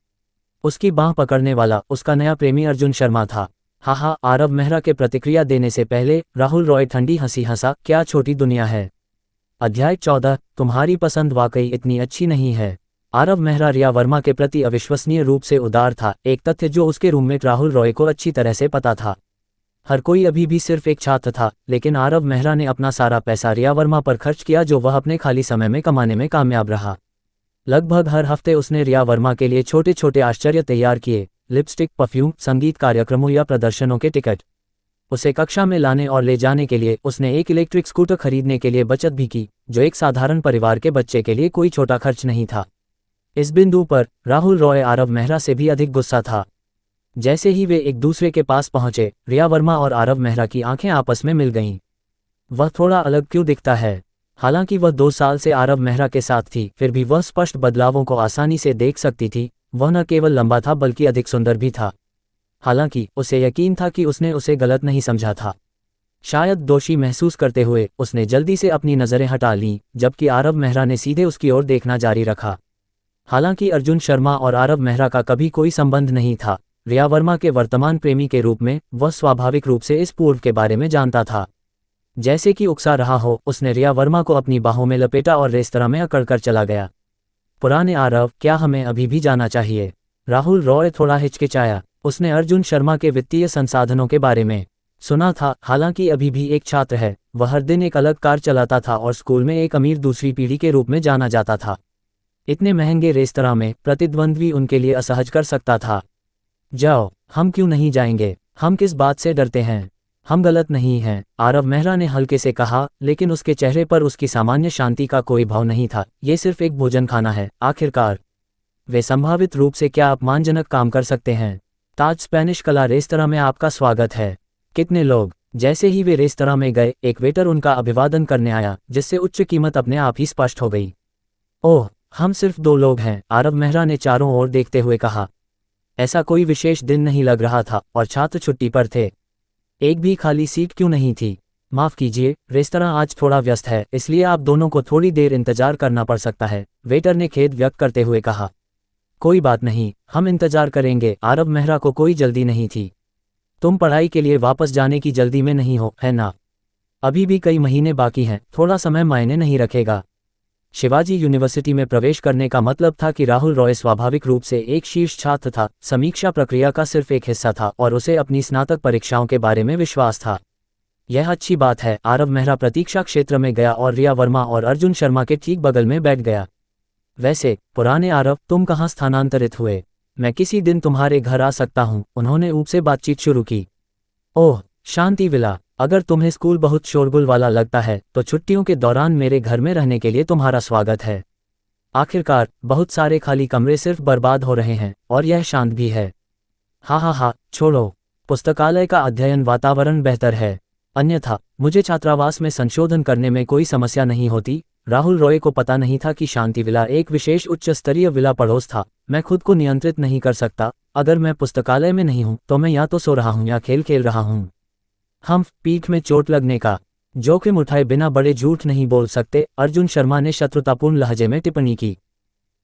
S1: उसकी बांह पकड़ने वाला उसका नया प्रेमी अर्जुन शर्मा था। हा, आरव मेहरा के प्रतिक्रिया देने से पहले राहुल रॉय ठंडी हंसी हंसा। क्या छोटी दुनिया है। अध्याय 14, तुम्हारी पसंद वाकई इतनी अच्छी नहीं है। आरव मेहरा रिया वर्मा के प्रति अविश्वसनीय रूप से उदार था, एक तथ्य जो उसके रूममेट राहुल रॉय को अच्छी तरह से पता था। हर कोई अभी भी सिर्फ एक छात्र था, लेकिन आरव मेहरा ने अपना सारा पैसा रिया वर्मा पर खर्च किया, जो वह अपने खाली समय में कमाने में कामयाब रहा। लगभग हर हफ्ते उसने रिया वर्मा के लिए छोटे छोटे आश्चर्य तैयार किए, लिपस्टिक, परफ्यूम, संगीत कार्यक्रमों या प्रदर्शनों के टिकट। उसे कक्षा में लाने और ले जाने के लिए उसने एक इलेक्ट्रिक स्कूटर खरीदने के लिए बचत भी की, जो एक साधारण परिवार के बच्चे के लिए कोई छोटा खर्च नहीं था। इस बिंदु पर राहुल रॉय आरव मेहरा से भी अधिक गुस्सा था। जैसे ही वे एक दूसरे के पास पहुंचे, रिया वर्मा और आरव मेहरा की आंखें आपस में मिल गईं। वह थोड़ा अलग क्यों दिखता है? हालांकि वह 2 साल से आरव मेहरा के साथ थी, फिर भी वह स्पष्ट बदलावों को आसानी से देख सकती थी। वह न केवल लंबा था बल्कि अधिक सुंदर भी था। हालांकि उसे यकीन था कि उसने उसे गलत नहीं समझा था। शायद दोषी महसूस करते हुए उसने जल्दी से अपनी नज़रें हटा लीं, जबकि आरव मेहरा ने सीधे उसकी ओर देखना जारी रखा। हालांकि अर्जुन शर्मा और आरव मेहरा का कभी कोई संबंध नहीं था, रिया वर्मा के वर्तमान प्रेमी के रूप में वह स्वाभाविक रूप से इस पूर्व के बारे में जानता था। जैसे कि उकसा रहा हो, उसने रिया वर्मा को अपनी बाहों में लपेटा और रेस्तरां में अकड़कर चला गया। पुराने आरव, क्या हमें अभी भी जाना चाहिए? राहुल रॉय थोड़ा हिचकिचाया। उसने अर्जुन शर्मा के वित्तीय संसाधनों के बारे में सुना था। हालांकि अभी भी एक छात्र है, वह हर दिन एक अलग कार चलाता था और स्कूल में एक अमीर दूसरी पीढ़ी के रूप में जाना जाता था। इतने महंगे रेस्तरां में प्रतिद्वंद्वी उनके लिए असहज कर सकता था। जाओ, हम क्यों नहीं जाएंगे? हम किस बात से डरते हैं? हम गलत नहीं हैं, आरव मेहरा ने हल्के से कहा, लेकिन उसके चेहरे पर उसकी सामान्य शांति का कोई भाव नहीं था। ये सिर्फ एक भोजन खाना है। आखिरकार वे संभावित रूप से क्या अपमानजनक काम कर सकते हैं? ताज स्पेनिश कला रेस्तरां में आपका स्वागत है। कितने लोग? जैसे ही वे रेस्तरां में गए, एक वेटर उनका अभिवादन करने आया, जिससे उच्च कीमत अपने आप ही स्पष्ट हो गई। ओह, हम सिर्फ 2 लोग हैं, आरव मेहरा ने चारों ओर देखते हुए कहा। ऐसा कोई विशेष दिन नहीं लग रहा था और छात्र छुट्टी पर थे। एक भी खाली सीट क्यों नहीं थी? माफ़ कीजिए, रेस्तरां आज थोड़ा व्यस्त है, इसलिए आप दोनों को थोड़ी देर इंतजार करना पड़ सकता है, वेटर ने खेद व्यक्त करते हुए कहा। कोई बात नहीं, हम इंतजार करेंगे। आरव मेहरा को कोई जल्दी नहीं थी। तुम पढ़ाई के लिए वापस जाने की जल्दी में नहीं हो, है ना? अभी भी कई महीने बाकी हैं, थोड़ा समय मायने नहीं रखेगा। शिवाजी यूनिवर्सिटी में प्रवेश करने का मतलब था कि राहुल रॉय स्वाभाविक रूप से एक शीर्ष छात्र था, समीक्षा प्रक्रिया का सिर्फ एक हिस्सा था और उसे अपनी स्नातक परीक्षाओं के बारे में विश्वास था। यह अच्छी बात है। आरव मेहरा प्रतीक्षा क्षेत्र में गया और रिया वर्मा और अर्जुन शर्मा के ठीक बगल में बैठ गया। वैसे, पुराने आरव, तुम कहाँ स्थानांतरित हुए? मैं किसी दिन तुम्हारे घर आ सकता हूँ, उन्होंने ऊप से बातचीत शुरू की। ओह, शांति विला, अगर तुम्हें स्कूल बहुत शोरगुल वाला लगता है तो छुट्टियों के दौरान मेरे घर में रहने के लिए तुम्हारा स्वागत है। आखिरकार बहुत सारे खाली कमरे सिर्फ बर्बाद हो रहे हैं और यह शांत भी है। हाँ, छोड़ो। पुस्तकालय का अध्ययन वातावरण बेहतर है, अन्यथा मुझे छात्रावास में संशोधन करने में कोई समस्या नहीं होती। राहुल रॉय को पता नहीं था कि शांति विला एक विशेष उच्च स्तरीय विला पड़ोस था। मैं खुद को नियंत्रित नहीं कर सकता। अगर मैं पुस्तकालय में नहीं हूं तो मैं या तो सो रहा हूं या खेल खेल रहा हूं। हम पीठ में चोट लगने का जोखिम उठाए बिना बड़े झूठ नहीं बोल सकते, अर्जुन शर्मा ने शत्रुतापूर्ण लहजे में टिप्पणी की।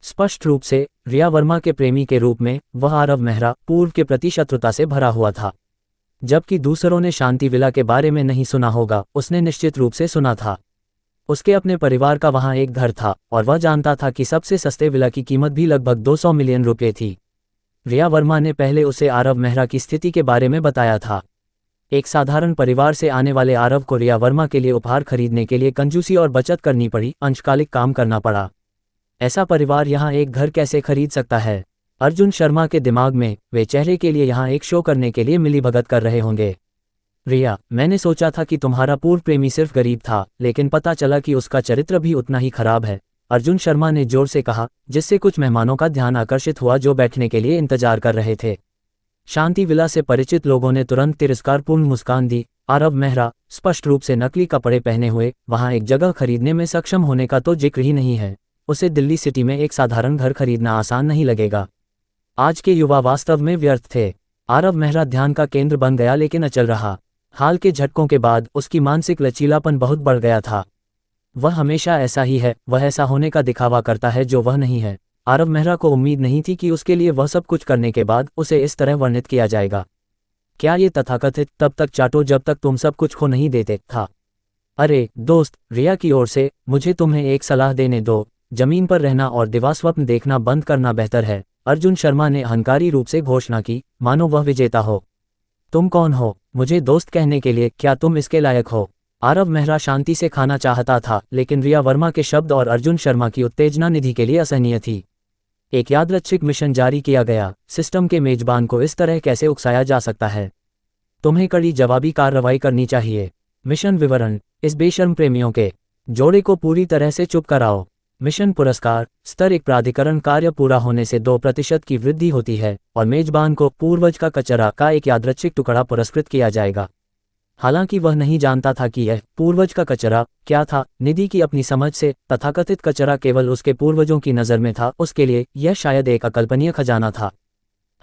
S1: स्पष्ट रूप से रिया वर्मा के प्रेमी के रूप में वह आरव मेहरा पूर्व के प्रति शत्रुता से भरा हुआ था। जबकि दूसरों ने शांति विला के बारे में नहीं सुना होगा, उसने निश्चित रूप से सुना था। उसके अपने परिवार का वहां एक घर था और वह जानता था कि सबसे सस्ते विला की कीमत भी लगभग 200 मिलियन रुपये थी। रिया वर्मा ने पहले उसे आरव मेहरा की स्थिति के बारे में बताया था। एक साधारण परिवार से आने वाले आरव को रिया वर्मा के लिए उपहार खरीदने के लिए कंजूसी और बचत करनी पड़ी, अंशकालिक काम करना पड़ा। ऐसा परिवार यहाँ एक घर कैसे खरीद सकता है? अर्जुन शर्मा के दिमाग में वे चेहरे के लिए यहाँ एक शो करने के लिए मिलीभगत कर रहे होंगे। रिया, मैंने सोचा था कि तुम्हारा पूर्व प्रेमी सिर्फ गरीब था, लेकिन पता चला कि उसका चरित्र भी उतना ही खराब है, अर्जुन शर्मा ने जोर से कहा, जिससे कुछ मेहमानों का ध्यान आकर्षित हुआ जो बैठने के लिए इंतजार कर रहे थे। शांति विला से परिचित लोगों ने तुरंत तिरस्कारपूर्ण मुस्कान दी। आरव मेहरा, स्पष्ट रूप से नकली कपड़े पहने हुए, वहां एक जगह खरीदने में सक्षम होने का तो जिक्र ही नहीं है। उसे दिल्ली सिटी में एक साधारण घर खरीदना आसान नहीं लगेगा। आज के युवा वास्तव में व्यर्थ थे। आरव मेहरा ध्यान का केंद्र बन गया लेकिन अचल रहा। हाल के झटकों के बाद उसकी मानसिक लचीलापन बहुत बढ़ गया था। वह हमेशा ऐसा ही है, वह ऐसा होने का दिखावा करता है जो वह नहीं है। आरव मेहरा को उम्मीद नहीं थी कि उसके लिए वह सब कुछ करने के बाद उसे इस तरह वर्णित किया जाएगा। क्या ये तथाकथित तब तक चाटो जब तक तुम सब कुछ खो नहीं देते था? अरे दोस्त, रिया की ओर से, मुझे तुम्हें एक सलाह देने दो। जमीन पर रहना और दिवास्वप्न देखना बंद करना बेहतर है, अर्जुन शर्मा ने अहंकारी रूप से घोषणा की, मानो वह विजेता हो। तुम कौन हो मुझे दोस्त कहने के लिए? क्या तुम इसके लायक हो? आरव मेहरा शांति से खाना चाहता था, लेकिन रिया वर्मा के शब्द और अर्जुन शर्मा की उत्तेजना निधि के लिए असहनीय थी। एक यादृच्छिक मिशन जारी किया गया। सिस्टम के मेजबान को इस तरह कैसे उकसाया जा सकता है? तुम्हें कड़ी जवाबी कार्रवाई करनी चाहिए। मिशन विवरण, इस बेशर्म प्रेमियों के जोड़े को पूरी तरह से चुप कराओ। मिशन पुरस्कार स्तर, एक प्राधिकरण कार्य पूरा होने से 2% की वृद्धि होती है और मेजबान को पूर्वज का कचरा का एक यादृच्छिक टुकड़ा पुरस्कृत किया जाएगा। हालांकि वह नहीं जानता था कि यह पूर्वज का कचरा क्या था। निधि की अपनी समझ से तथाकथित कचरा केवल उसके पूर्वजों की नज़र में था। उसके लिए यह शायद एक अकल्पनीय खजाना था।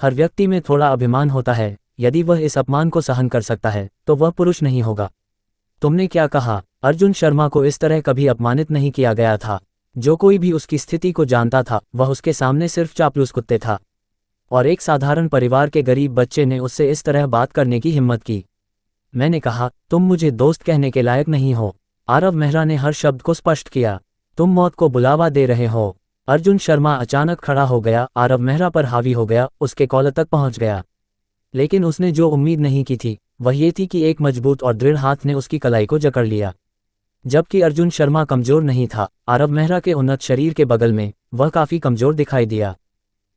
S1: हर व्यक्ति में थोड़ा अभिमान होता है। यदि वह इस अपमान को सहन कर सकता है तो वह पुरुष नहीं होगा। तुमने क्या कहा? अर्जुन शर्मा को इस तरह कभी अपमानित नहीं किया गया था। जो कोई भी उसकी स्थिति को जानता था वह उसके सामने सिर्फ चापलूस कुत्ते था, और एक साधारण परिवार के गरीब बच्चे ने उससे इस तरह बात करने की हिम्मत की। मैंने कहा, तुम मुझे दोस्त कहने के लायक नहीं हो। आरव मेहरा ने हर शब्द को स्पष्ट किया। तुम मौत को बुलावा दे रहे हो। अर्जुन शर्मा अचानक खड़ा हो गया, आरव मेहरा पर हावी हो गया, उसके कॉलर तक पहुंच गया। लेकिन उसने जो उम्मीद नहीं की थी वह ये थी कि एक मजबूत और दृढ़ हाथ ने उसकी कलाई को जकड़ लिया। जबकि अर्जुन शर्मा कमजोर नहीं था, आरव मेहरा के उन्नत शरीर के बगल में वह काफी कमजोर दिखाई दिया।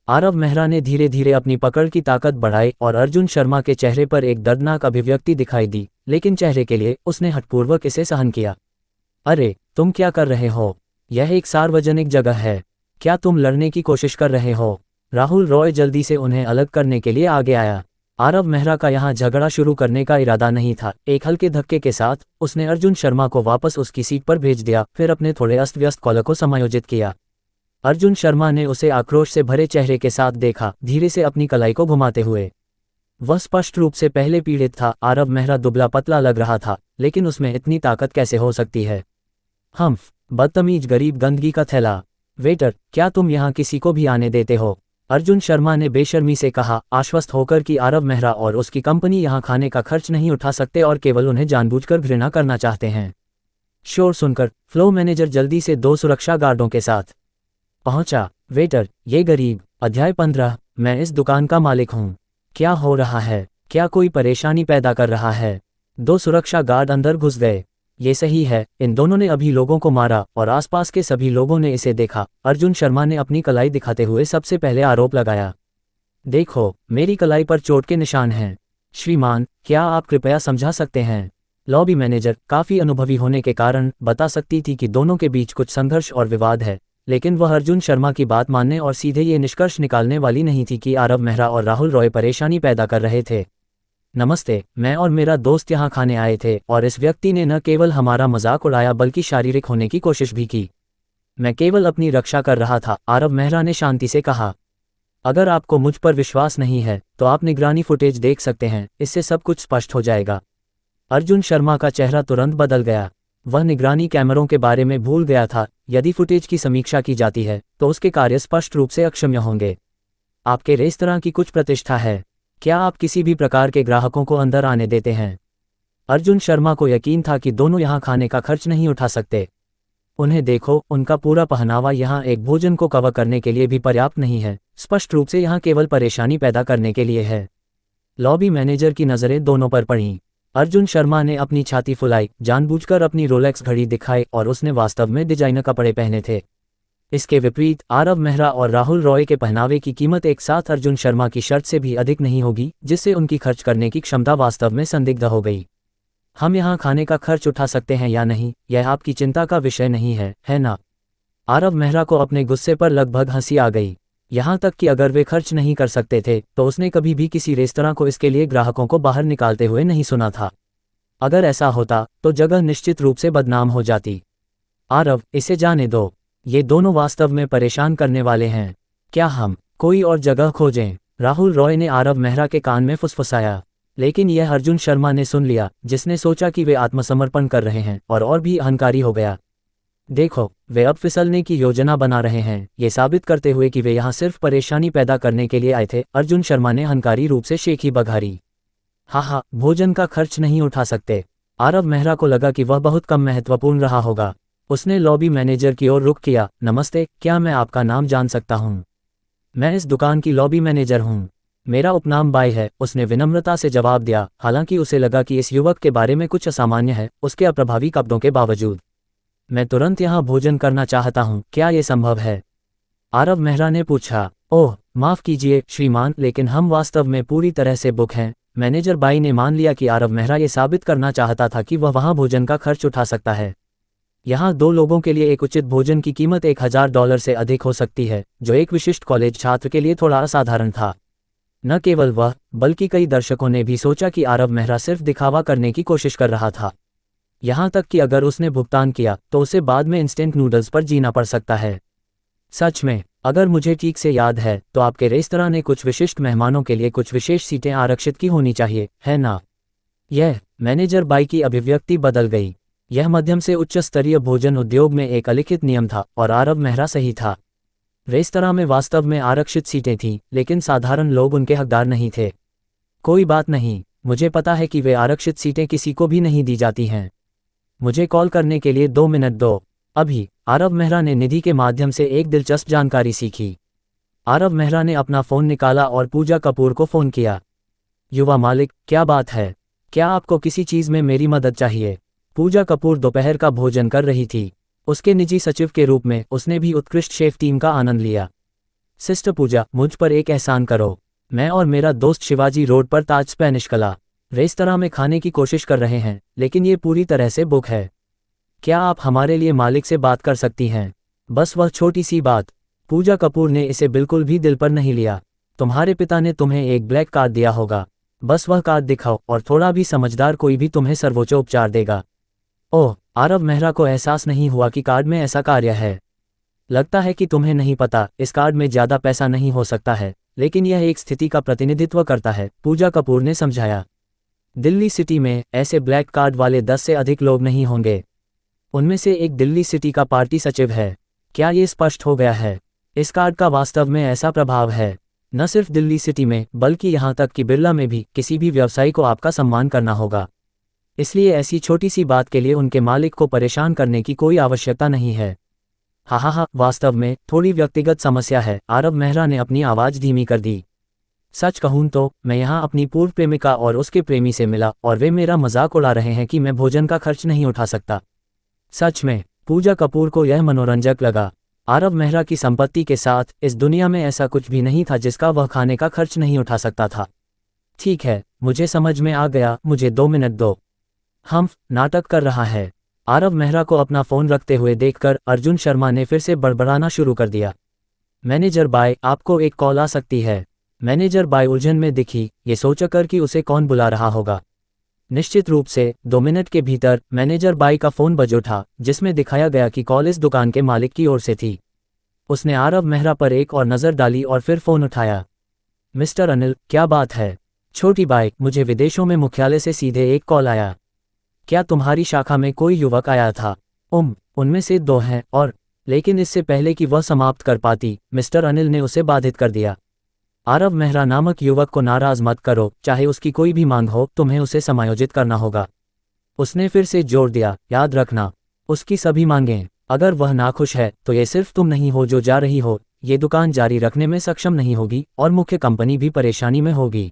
S1: आरव मेहरा ने धीरे धीरे अपनी पकड़ की ताकत बढ़ाई और अर्जुन शर्मा के चेहरे पर एक दर्दनाक अभिव्यक्ति दिखाई दी, लेकिन चेहरे के लिए उसने हठपूर्वक इसे सहन किया। अरे, तुम क्या कर रहे हो? यह एक सार्वजनिक जगह है। क्या तुम लड़ने की कोशिश कर रहे हो? राहुल रॉय जल्दी से उन्हें अलग करने के लिए आगे आया। आरव मेहरा का यहाँ झगड़ा शुरू करने का इरादा नहीं था। एक हल्के धक्के के साथ उसने अर्जुन शर्मा को वापस उसकी सीट पर भेज दिया, फिर अपने थोड़े अस्त व्यस्त कॉलर को समायोजित किया। अर्जुन शर्मा ने उसे आक्रोश से भरे चेहरे के साथ देखा, धीरे से अपनी कलाई को घुमाते हुए। वह स्पष्ट रूप से पहले पीड़ित था। आरव मेहरा दुबला पतला लग रहा था, लेकिन उसमें इतनी ताकत कैसे हो सकती है? हम्फ, बदतमीज गरीब गंदगी का थैला। वेटर, क्या तुम यहाँ किसी को भी आने देते हो? अर्जुन शर्मा ने बेशर्मी से कहा, आश्वस्त होकर कि आरव मेहरा और उसकी कंपनी यहाँ खाने का खर्च नहीं उठा सकते और केवल उन्हें जानबूझकर घृणा करना चाहते हैं। शोर सुनकर फ्लो मैनेजर जल्दी से 2 सुरक्षा गार्डों के साथ पहुंचा। वेटर, ये गरीब। अध्याय 15, मैं इस दुकान का मालिक हूँ। क्या हो रहा है? क्या कोई परेशानी पैदा कर रहा है? 2 सुरक्षा गार्ड अंदर घुस गए। ये सही है, इन दोनों ने अभी लोगों को मारा और आसपास के सभी लोगों ने इसे देखा। अर्जुन शर्मा ने अपनी कलाई दिखाते हुए सबसे पहले आरोप लगाया। देखो, मेरी कलाई पर चोट के निशान हैं। श्रीमान, क्या आप कृपया समझा सकते हैं? लॉबी मैनेजर, काफी अनुभवी होने के कारण, बता सकती थी कि दोनों के बीच कुछ संघर्ष और विवाद है। लेकिन वह अर्जुन शर्मा की बात मानने और सीधे ये निष्कर्ष निकालने वाली नहीं थी कि आरव मेहरा और राहुल रॉय परेशानी पैदा कर रहे थे। नमस्ते, मैं और मेरा दोस्त यहाँ खाने आए थे और इस व्यक्ति ने न केवल हमारा मजाक उड़ाया बल्कि शारीरिक होने की कोशिश भी की। मैं केवल अपनी रक्षा कर रहा था, आरव मेहरा ने शांति से कहा। अगर आपको मुझ पर विश्वास नहीं है तो आप निगरानी फुटेज देख सकते हैं, इससे सब कुछ स्पष्ट हो जाएगा। अर्जुन शर्मा का चेहरा तुरंत बदल गया। वह निगरानी कैमरों के बारे में भूल गया था। यदि फुटेज की समीक्षा की जाती है तो उसके कार्य स्पष्ट रूप से अक्षम्य होंगे। आपके रेस्तरां की कुछ प्रतिष्ठा है। क्या आप किसी भी प्रकार के ग्राहकों को अंदर आने देते हैं? अर्जुन शर्मा को यकीन था कि दोनों यहाँ खाने का खर्च नहीं उठा सकते। उन्हें देखो, उनका पूरा पहनावा यहाँ एक भोजन को कवर करने के लिए भी पर्याप्त नहीं है, स्पष्ट रूप से यहाँ केवल परेशानी पैदा करने के लिए है। लॉबी मैनेजर की नज़रें दोनों पर पड़ीं। अर्जुन शर्मा ने अपनी छाती फुलाई, जानबूझकर अपनी रोलेक्स घड़ी दिखाई और उसने वास्तव में डिजाइनर कपड़े पहने थे। इसके विपरीत आरव मेहरा और राहुल रॉय के पहनावे की कीमत एक साथ अर्जुन शर्मा की शर्त से भी अधिक नहीं होगी, जिससे उनकी खर्च करने की क्षमता वास्तव में संदिग्ध हो गई। हम यहाँ खाने का खर्च उठा सकते हैं या नहीं, यह आपकी चिंता का विषय नहीं है ना? आरव मेहरा को अपने गुस्से पर लगभग हंसी आ गई। यहाँ तक कि अगर वे खर्च नहीं कर सकते थे तो उसने कभी भी किसी रेस्तरां को इसके लिए ग्राहकों को बाहर निकालते हुए नहीं सुना था। अगर ऐसा होता तो जगह निश्चित रूप से बदनाम हो जाती। आरव, इसे जाने दो। ये दोनों वास्तव में परेशान करने वाले हैं। क्या हम कोई और जगह खोजें? राहुल रॉय ने आरव मेहरा के कान में फुसफुसाया। लेकिन यह अर्जुन शर्मा ने सुन लिया, जिसने सोचा कि वे आत्मसमर्पण कर रहे हैं और भी अहंकारी हो गया। देखो, वे अब फिसलने की योजना बना रहे हैं, ये साबित करते हुए कि वे यहाँ सिर्फ परेशानी पैदा करने के लिए आए थे। अर्जुन शर्मा ने अहंकारी रूप से शेखी बघारी। हाँ, भोजन का खर्च नहीं उठा सकते। आरव मेहरा को लगा कि वह बहुत कम महत्वपूर्ण रहा होगा। उसने लॉबी मैनेजर की ओर रुख किया। नमस्ते, क्या मैं आपका नाम जान सकता हूँ? मैं इस दुकान की लॉबी मैनेजर हूँ। मेरा उपनाम बाई है, उसने विनम्रता से जवाब दिया, हालांकि उसे लगा कि इस युवक के बारे में कुछ असामान्य है, उसके अप्रभावी कपड़ों के बावजूद। मैं तुरंत यहाँ भोजन करना चाहता हूँ, क्या ये संभव है? आरव मेहरा ने पूछा। ओह, माफ़ कीजिए श्रीमान, लेकिन हम वास्तव में पूरी तरह से बुक हैं। मैनेजर बाई ने मान लिया कि आरव मेहरा ये साबित करना चाहता था कि वह वहाँ भोजन का खर्च उठा सकता है। यहाँ 2 लोगों के लिए एक उचित भोजन की कीमत $1000 से अधिक हो सकती है, जो एक विशिष्ट कॉलेज छात्र के लिए थोड़ा असाधारण था। न केवल वह, बल्कि कई दर्शकों ने भी सोचा कि आरव मेहरा सिर्फ दिखावा करने की कोशिश कर रहा था। यहाँ तक कि अगर उसने भुगतान किया तो उसे बाद में इंस्टेंट नूडल्स पर जीना पड़ सकता है। सच में, अगर मुझे ठीक से याद है तो आपके रेस्तरां ने कुछ विशिष्ट मेहमानों के लिए कुछ विशेष सीटें आरक्षित की होनी चाहिए, है ना? यह मैनेजर बाई की अभिव्यक्ति बदल गई। यह मध्यम से उच्च स्तरीय भोजन उद्योग में एक अलिखित नियम था और आरव मेहरा सही था। रेस्तरां में वास्तव में आरक्षित सीटें थीं, लेकिन साधारण लोग उनके हकदार नहीं थे। कोई बात नहीं, मुझे पता है कि वे आरक्षित सीटें किसी को भी नहीं दी जाती हैं। मुझे कॉल करने के लिए 2 मिनट दो। अभी। आरव मेहरा ने निधि के माध्यम से एक दिलचस्प जानकारी सीखी। आरव मेहरा ने अपना फ़ोन निकाला और पूजा कपूर को फ़ोन किया। युवा मालिक, क्या बात है? क्या आपको किसी चीज़ में मेरी मदद चाहिए? पूजा कपूर दोपहर का भोजन कर रही थी। उसके निजी सचिव के रूप में उसने भी उत्कृष्ट शेफ टीम का आनंद लिया। सिस्टर पूजा, मुझ पर एक एहसान करो। मैं और मेरा दोस्त शिवाजी रोड पर ताज स्पेनिश कला रेस्तरां में खाने की कोशिश कर रहे हैं, लेकिन ये पूरी तरह से बुक है। क्या आप हमारे लिए मालिक से बात कर सकती हैं? बस वह छोटी सी बात। पूजा कपूर ने इसे बिल्कुल भी दिल पर नहीं लिया। तुम्हारे पिता ने तुम्हें एक ब्लैक कार्ड दिया होगा। बस वह कार्ड दिखाओ और थोड़ा भी समझदार कोई भी तुम्हें सर्वोच्च देगा। ओह, आरव मेहरा को एहसास नहीं हुआ कि कार्ड में ऐसा कार्य है। लगता है कि तुम्हें नहीं पता, इस कार्ड में ज़्यादा पैसा नहीं हो सकता है, लेकिन यह एक स्थिति का प्रतिनिधित्व करता है, पूजा कपूर ने समझाया। दिल्ली सिटी में ऐसे ब्लैक कार्ड वाले 10 से अधिक लोग नहीं होंगे। उनमें से एक दिल्ली सिटी का पार्टी सचिव है। क्या ये स्पष्ट हो गया है? इस कार्ड का वास्तव में ऐसा प्रभाव है, न सिर्फ दिल्ली सिटी में, बल्कि यहाँ तक कि बिरला में भी। किसी भी व्यवसायी को आपका सम्मान करना होगा, इसलिए ऐसी छोटी सी बात के लिए उनके मालिक को परेशान करने की कोई आवश्यकता नहीं है। हाँ, वास्तव में थोड़ी व्यक्तिगत समस्या है। आरव मेहरा ने अपनी आवाज़ धीमी कर दी। सच कहूँ तो मैं यहाँ अपनी पूर्व प्रेमिका और उसके प्रेमी से मिला और वे मेरा मजाक उड़ा रहे हैं कि मैं भोजन का खर्च नहीं उठा सकता। सच में, पूजा कपूर को यह मनोरंजक लगा। आरव मेहरा की संपत्ति के साथ इस दुनिया में ऐसा कुछ भी नहीं था जिसका वह खाने का खर्च नहीं उठा सकता था। ठीक है, मुझे समझ में आ गया, मुझे 2 मिनट दो। हम नाटक कर रहा है। आरव मेहरा को अपना फ़ोन रखते हुए देखकर अर्जुन शर्मा ने फिर से बड़बड़ाना शुरू कर दिया। मैनेजर बाय, आपको एक कॉल आ सकती है। मैनेजर बाय उलझन में दिखी, ये सोचकर कि उसे कौन बुला रहा होगा। निश्चित रूप से 2 मिनट के भीतर मैनेजर बाई का फ़ोन बज उठा, जिसमें दिखाया गया कि कॉल इस दुकान के मालिक की ओर से थी। उसने आरव मेहरा पर एक और नज़र डाली और फिर फ़ोन उठाया। मिस्टर अनिल, क्या बात है? छोटी बाई, मुझे विदेशों में मुख्यालय से सीधे एक कॉल आया। क्या तुम्हारी शाखा में कोई युवक आया था? उनमें से 2 हैं और लेकिन इससे पहले कि वह समाप्त कर पाती, मिस्टर अनिल ने उसे बाधित कर दिया। आरव मेहरा नामक युवक को नाराज मत करो, चाहे उसकी कोई भी मांग हो, तुम्हें उसे समायोजित करना होगा। उसने फिर से जोर दिया, याद रखना, उसकी सभी मांगें। अगर वह नाखुश है तो ये सिर्फ तुम नहीं हो जो जा रही हो, ये दुकान जारी रखने में सक्षम नहीं होगी और मुख्य कंपनी भी परेशानी में होगी।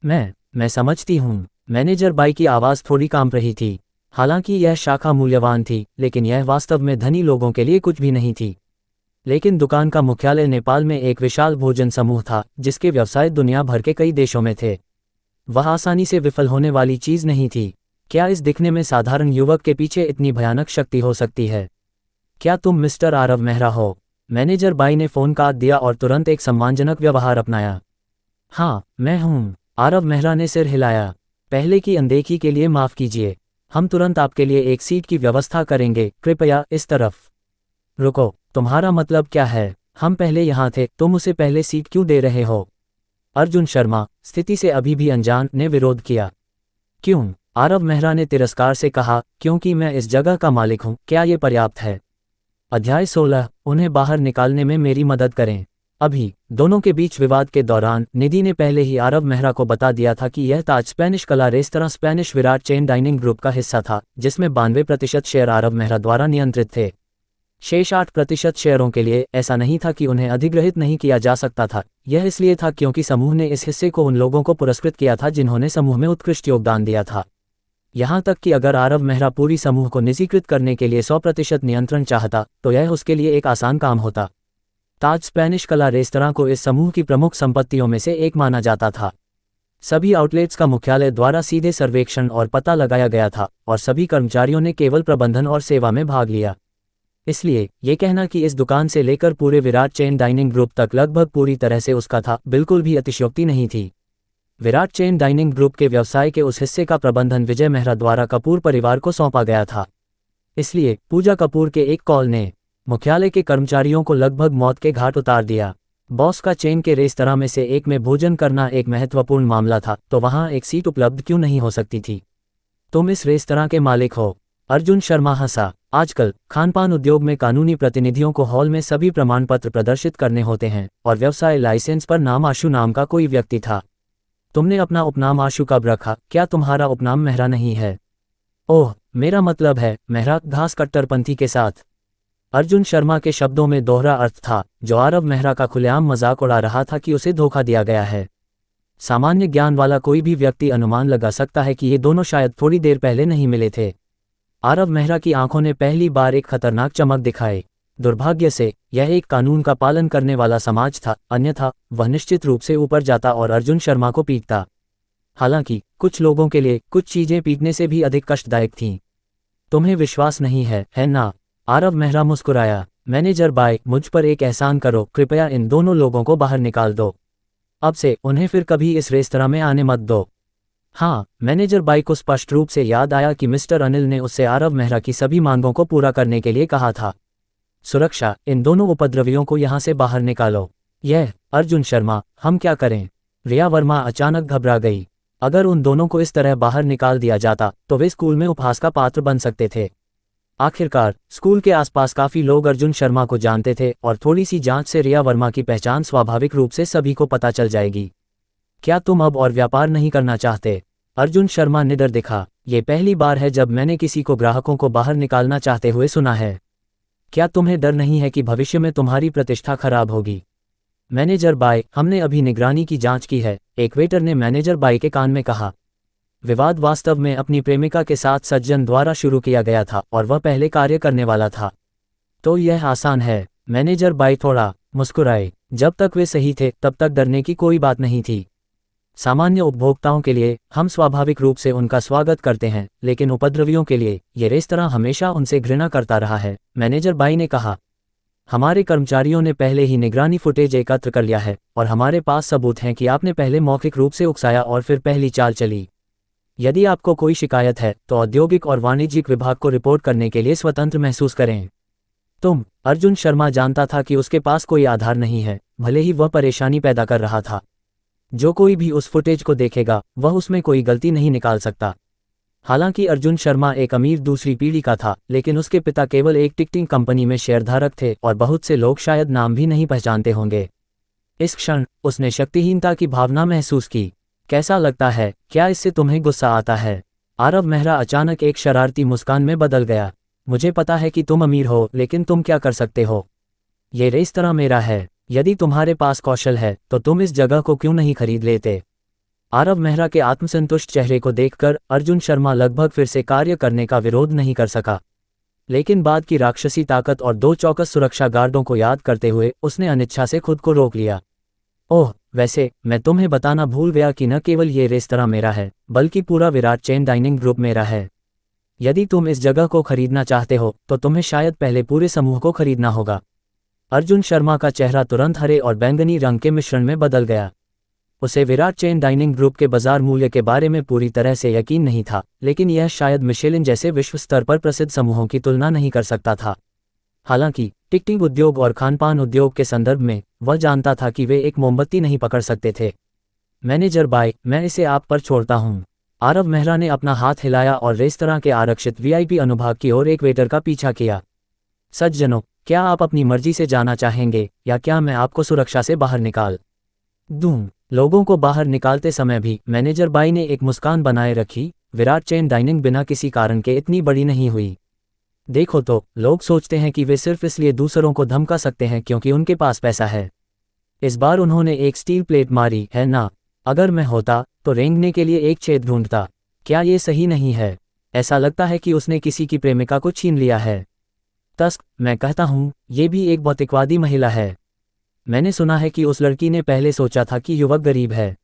S1: मैं समझती हूँ। मैनेजर बाई की आवाज़ थोड़ी कांप रही थी। हालांकि यह शाखा मूल्यवान थी, लेकिन यह वास्तव में धनी लोगों के लिए कुछ भी नहीं थी। लेकिन दुकान का मुख्यालय नेपाल में एक विशाल भोजन समूह था, जिसके व्यवसाय दुनिया भर के कई देशों में थे। वह आसानी से विफल होने वाली चीज़ नहीं थी। क्या इस दिखने में साधारण युवक के पीछे इतनी भयानक शक्ति हो सकती है? क्या तुम मिस्टर आरव मेहरा हो? मैनेजर बाई ने फ़ोन काट दिया और तुरंत एक सम्मानजनक व्यवहार अपनाया। हाँ, मैं हूँ। आरव मेहरा ने सिर हिलाया। पहले की अनदेखी के लिए माफ़ कीजिए। हम तुरंत आपके लिए एक सीट की व्यवस्था करेंगे, कृपया इस तरफ। रुको, तुम्हारा मतलब क्या है? हम पहले यहाँ थे, तुम उसे पहले सीट क्यों दे रहे हो? अर्जुन शर्मा, स्थिति से अभी भी अनजान, ने विरोध किया। क्यों? आरव मेहरा ने तिरस्कार से कहा, क्योंकि मैं इस जगह का मालिक हूँ। क्या ये पर्याप्त है? अध्याय 16, उन्हें बाहर निकालने में मेरी मदद करें। अभी दोनों के बीच विवाद के दौरान निधि ने पहले ही आरव मेहरा को बता दिया था कि यह ताज स्पेनिश कला restaurant Spanish Virat chain dining group का हिस्सा था, जिसमें 92% शेयर आरव मेहरा द्वारा नियंत्रित थे। शेष 8% शेयरों के लिए ऐसा नहीं था कि उन्हें अधिग्रहित नहीं किया जा सकता था। यह इसलिए था क्योंकि समूह ने इस हिस्से को उन लोगों को पुरस्कृत किया था जिन्होंने समूह में उत्कृष्ट योगदान दिया था। यहाँ तक कि अगर आरव मेहरा पूरी समूह को निजीकृत करने के लिए 100% नियंत्रण चाहता, तो यह उसके लिए एक आसान काम होता। ताज स्पेनिश कला रेस्तरां को इस समूह की प्रमुख संपत्तियों में से एक माना जाता था। सभी आउटलेट्स का मुख्यालय द्वारा सीधे सर्वेक्षण और पता लगाया गया था, और सभी कर्मचारियों ने केवल प्रबंधन और सेवा में भाग लिया। इसलिए ये कहना कि इस दुकान से लेकर पूरे विराट चेन डाइनिंग ग्रुप तक लगभग पूरी तरह से उसका था, बिल्कुल भी अतिशयोक्ति नहीं थी। विराट चेन डाइनिंग ग्रुप के व्यवसाय के उस हिस्से का प्रबंधन विजय मेहरा द्वारा कपूर परिवार को सौंपा गया था। इसलिए पूजा कपूर के एक कॉल ने मुख्यालय के कर्मचारियों को लगभग मौत के घाट उतार दिया। बॉस का चेन के रेस्तरां में से एक में भोजन करना एक महत्वपूर्ण मामला था, तो वहां एक सीट उपलब्ध क्यों नहीं हो सकती थी? तुम इस रेस्तरां के मालिक हो। अर्जुन शर्मा हंसा। आजकल खानपान उद्योग में कानूनी प्रतिनिधियों को हॉल में सभी प्रमाण पत्र प्रदर्शित करने होते हैं, और व्यवसाय लाइसेंस पर नाम आशु नाम का कोई व्यक्ति था। तुमने अपना उपनाम आशु कब रखा? क्या तुम्हारा उपनाम मेहरा नहीं है? ओह, मेरा मतलब है मेहरा घास कट्टरपंथी के साथ। अर्जुन शर्मा के शब्दों में दोहरा अर्थ था, जो आरव मेहरा का खुलेआम मजाक उड़ा रहा था कि उसे धोखा दिया गया है। सामान्य ज्ञान वाला कोई भी व्यक्ति अनुमान लगा सकता है कि ये दोनों शायद थोड़ी देर पहले नहीं मिले थे। आरव मेहरा की आंखों ने पहली बार एक खतरनाक चमक दिखाई। दुर्भाग्य से यह एक कानून का पालन करने वाला समाज था, अन्यथा वह निश्चित रूप से ऊपर जाता और अर्जुन शर्मा को पीटता। हालांकि कुछ लोगों के लिए कुछ चीजें पीटने से भी अधिक कष्टदायक थीं। तुम्हें विश्वास नहीं है ना? आरव मेहरा मुस्कुराया। मैनेजर बाय, मुझ पर एक एहसान करो, कृपया इन दोनों लोगों को बाहर निकाल दो। अब से उन्हें फिर कभी इस रेस्तरां में आने मत दो। हाँ, मैनेजर बाई को स्पष्ट रूप से याद आया कि मिस्टर अनिल ने उससे आरव मेहरा की सभी मांगों को पूरा करने के लिए कहा था। सुरक्षा, इन दोनों उपद्रवियों को यहाँ से बाहर निकालो। यह अर्जुन शर्मा, हम क्या करें? रिया वर्मा अचानक घबरा गई। अगर उन दोनों को इस तरह बाहर निकाल दिया जाता तो वे स्कूल में उपहास का पात्र बन सकते थे। आखिरकार स्कूल के आसपास काफी लोग अर्जुन शर्मा को जानते थे, और थोड़ी सी जांच से रिया वर्मा की पहचान स्वाभाविक रूप से सभी को पता चल जाएगी। क्या तुम अब और व्यापार नहीं करना चाहते? अर्जुन शर्मा निडर दिखा। ये पहली बार है जब मैंने किसी को ग्राहकों को बाहर निकालना चाहते हुए सुना है। क्या तुम्हें डर नहीं है कि भविष्य में तुम्हारी प्रतिष्ठा खराब होगी? मैनेजर बाय, हमने अभी निगरानी की जांच की है, एक वेटर ने मैनेजर बाय के कान में कहा। विवाद वास्तव में अपनी प्रेमिका के साथ सज्जन द्वारा शुरू किया गया था, और वह पहले कार्य करने वाला था। तो यह आसान है। मैनेजर बाय थोड़ा मुस्कुराए। जब तक वे सही थे तब तक डरने की कोई बात नहीं थी। सामान्य उपभोक्ताओं के लिए हम स्वाभाविक रूप से उनका स्वागत करते हैं, लेकिन उपद्रवियों के लिए ये रेस्तरां हमेशा उनसे घृणा करता रहा है, मैनेजर बाई ने कहा। हमारे कर्मचारियों ने पहले ही निगरानी फुटेज एकत्र कर लिया है और हमारे पास सबूत हैं कि आपने पहले मौखिक रूप से उकसाया और फिर पहली चाल चली। यदि आपको कोई शिकायत है तो औद्योगिक और वाणिज्यिक विभाग को रिपोर्ट करने के लिए स्वतंत्र महसूस करें। अर्जुन शर्मा जानता था कि उसके पास कोई आधार नहीं है, भले ही वह परेशानी पैदा कर रहा था। जो कोई भी उस फुटेज को देखेगा वह उसमें कोई गलती नहीं निकाल सकता। हालांकि अर्जुन शर्मा एक अमीर दूसरी पीढ़ी का था, लेकिन उसके पिता केवल एक टिकटिंग कंपनी में शेयरधारक थे और बहुत से लोग शायद नाम भी नहीं पहचानते होंगे। इस क्षण उसने शक्तिहीनता की भावना महसूस की। कैसा लगता है, क्या इससे तुम्हें गुस्सा आता है? आरव मेहरा अचानक एक शरारती मुस्कान में बदल गया। मुझे पता है कि तुम अमीर हो, लेकिन तुम क्या कर सकते हो? ये रेस्तरां मेरा है। यदि तुम्हारे पास कौशल है तो तुम इस जगह को क्यों नहीं खरीद लेते? आरव मेहरा के आत्मसंतुष्ट चेहरे को देखकर अर्जुन शर्मा लगभग फिर से कार्य करने का विरोध नहीं कर सका, लेकिन बाद की राक्षसी ताकत और 2 चौकस सुरक्षा गार्डों को याद करते हुए उसने अनिच्छा से खुद को रोक लिया। ओह, वैसे मैं तुम्हें बताना भूल गया कि न केवल ये रेस्तरां मेरा है, बल्कि पूरा विराट चेन डाइनिंग ग्रुप मेरा है। यदि तुम इस जगह को खरीदना चाहते हो तो तुम्हें शायद पहले पूरे समूह को खरीदना होगा। अर्जुन शर्मा का चेहरा तुरंत हरे और बैंगनी रंग के मिश्रण में बदल गया। उसे विराट चेन डाइनिंग ग्रुप के बाजार मूल्य के बारे में पूरी तरह से यकीन नहीं था, लेकिन यह शायद मिशेलिन जैसे विश्व स्तर पर प्रसिद्ध समूहों की तुलना नहीं कर सकता था। हालांकि टिकटिंग उद्योग और खानपान उद्योग के संदर्भ में वह जानता था कि वे एक मोमबत्ती नहीं पकड़ सकते थे। मैनेजर बाय, मैं इसे आप पर छोड़ता हूं। आरव मेहरा ने अपना हाथ हिलाया और रेस्तरां के आरक्षित वीआईपी अनुभाग की ओर एक वेटर का पीछा किया। सज्जनों, क्या आप अपनी मर्जी से जाना चाहेंगे या क्या मैं आपको सुरक्षा से बाहर निकाल दूं? लोगों को बाहर निकालते समय भी मैनेजर बाई ने एक मुस्कान बनाए रखी। विराट चेन डाइनिंग बिना किसी कारण के इतनी बड़ी नहीं हुई। देखो तो, लोग सोचते हैं कि वे सिर्फ इसलिए दूसरों को धमका सकते हैं क्योंकि उनके पास पैसा है। इस बार उन्होंने एक स्टील प्लेट मारी है ना? अगर मैं होता तो रेंगने के लिए एक छेद ढूंढता। क्या ये सही नहीं है? ऐसा लगता है कि उसने किसी की प्रेमिका को छीन लिया है। तस्क, मैं कहता हूँ, ये भी एक भौतिकवादी महिला है। मैंने सुना है कि उस लड़की ने पहले सोचा था कि युवक गरीब है,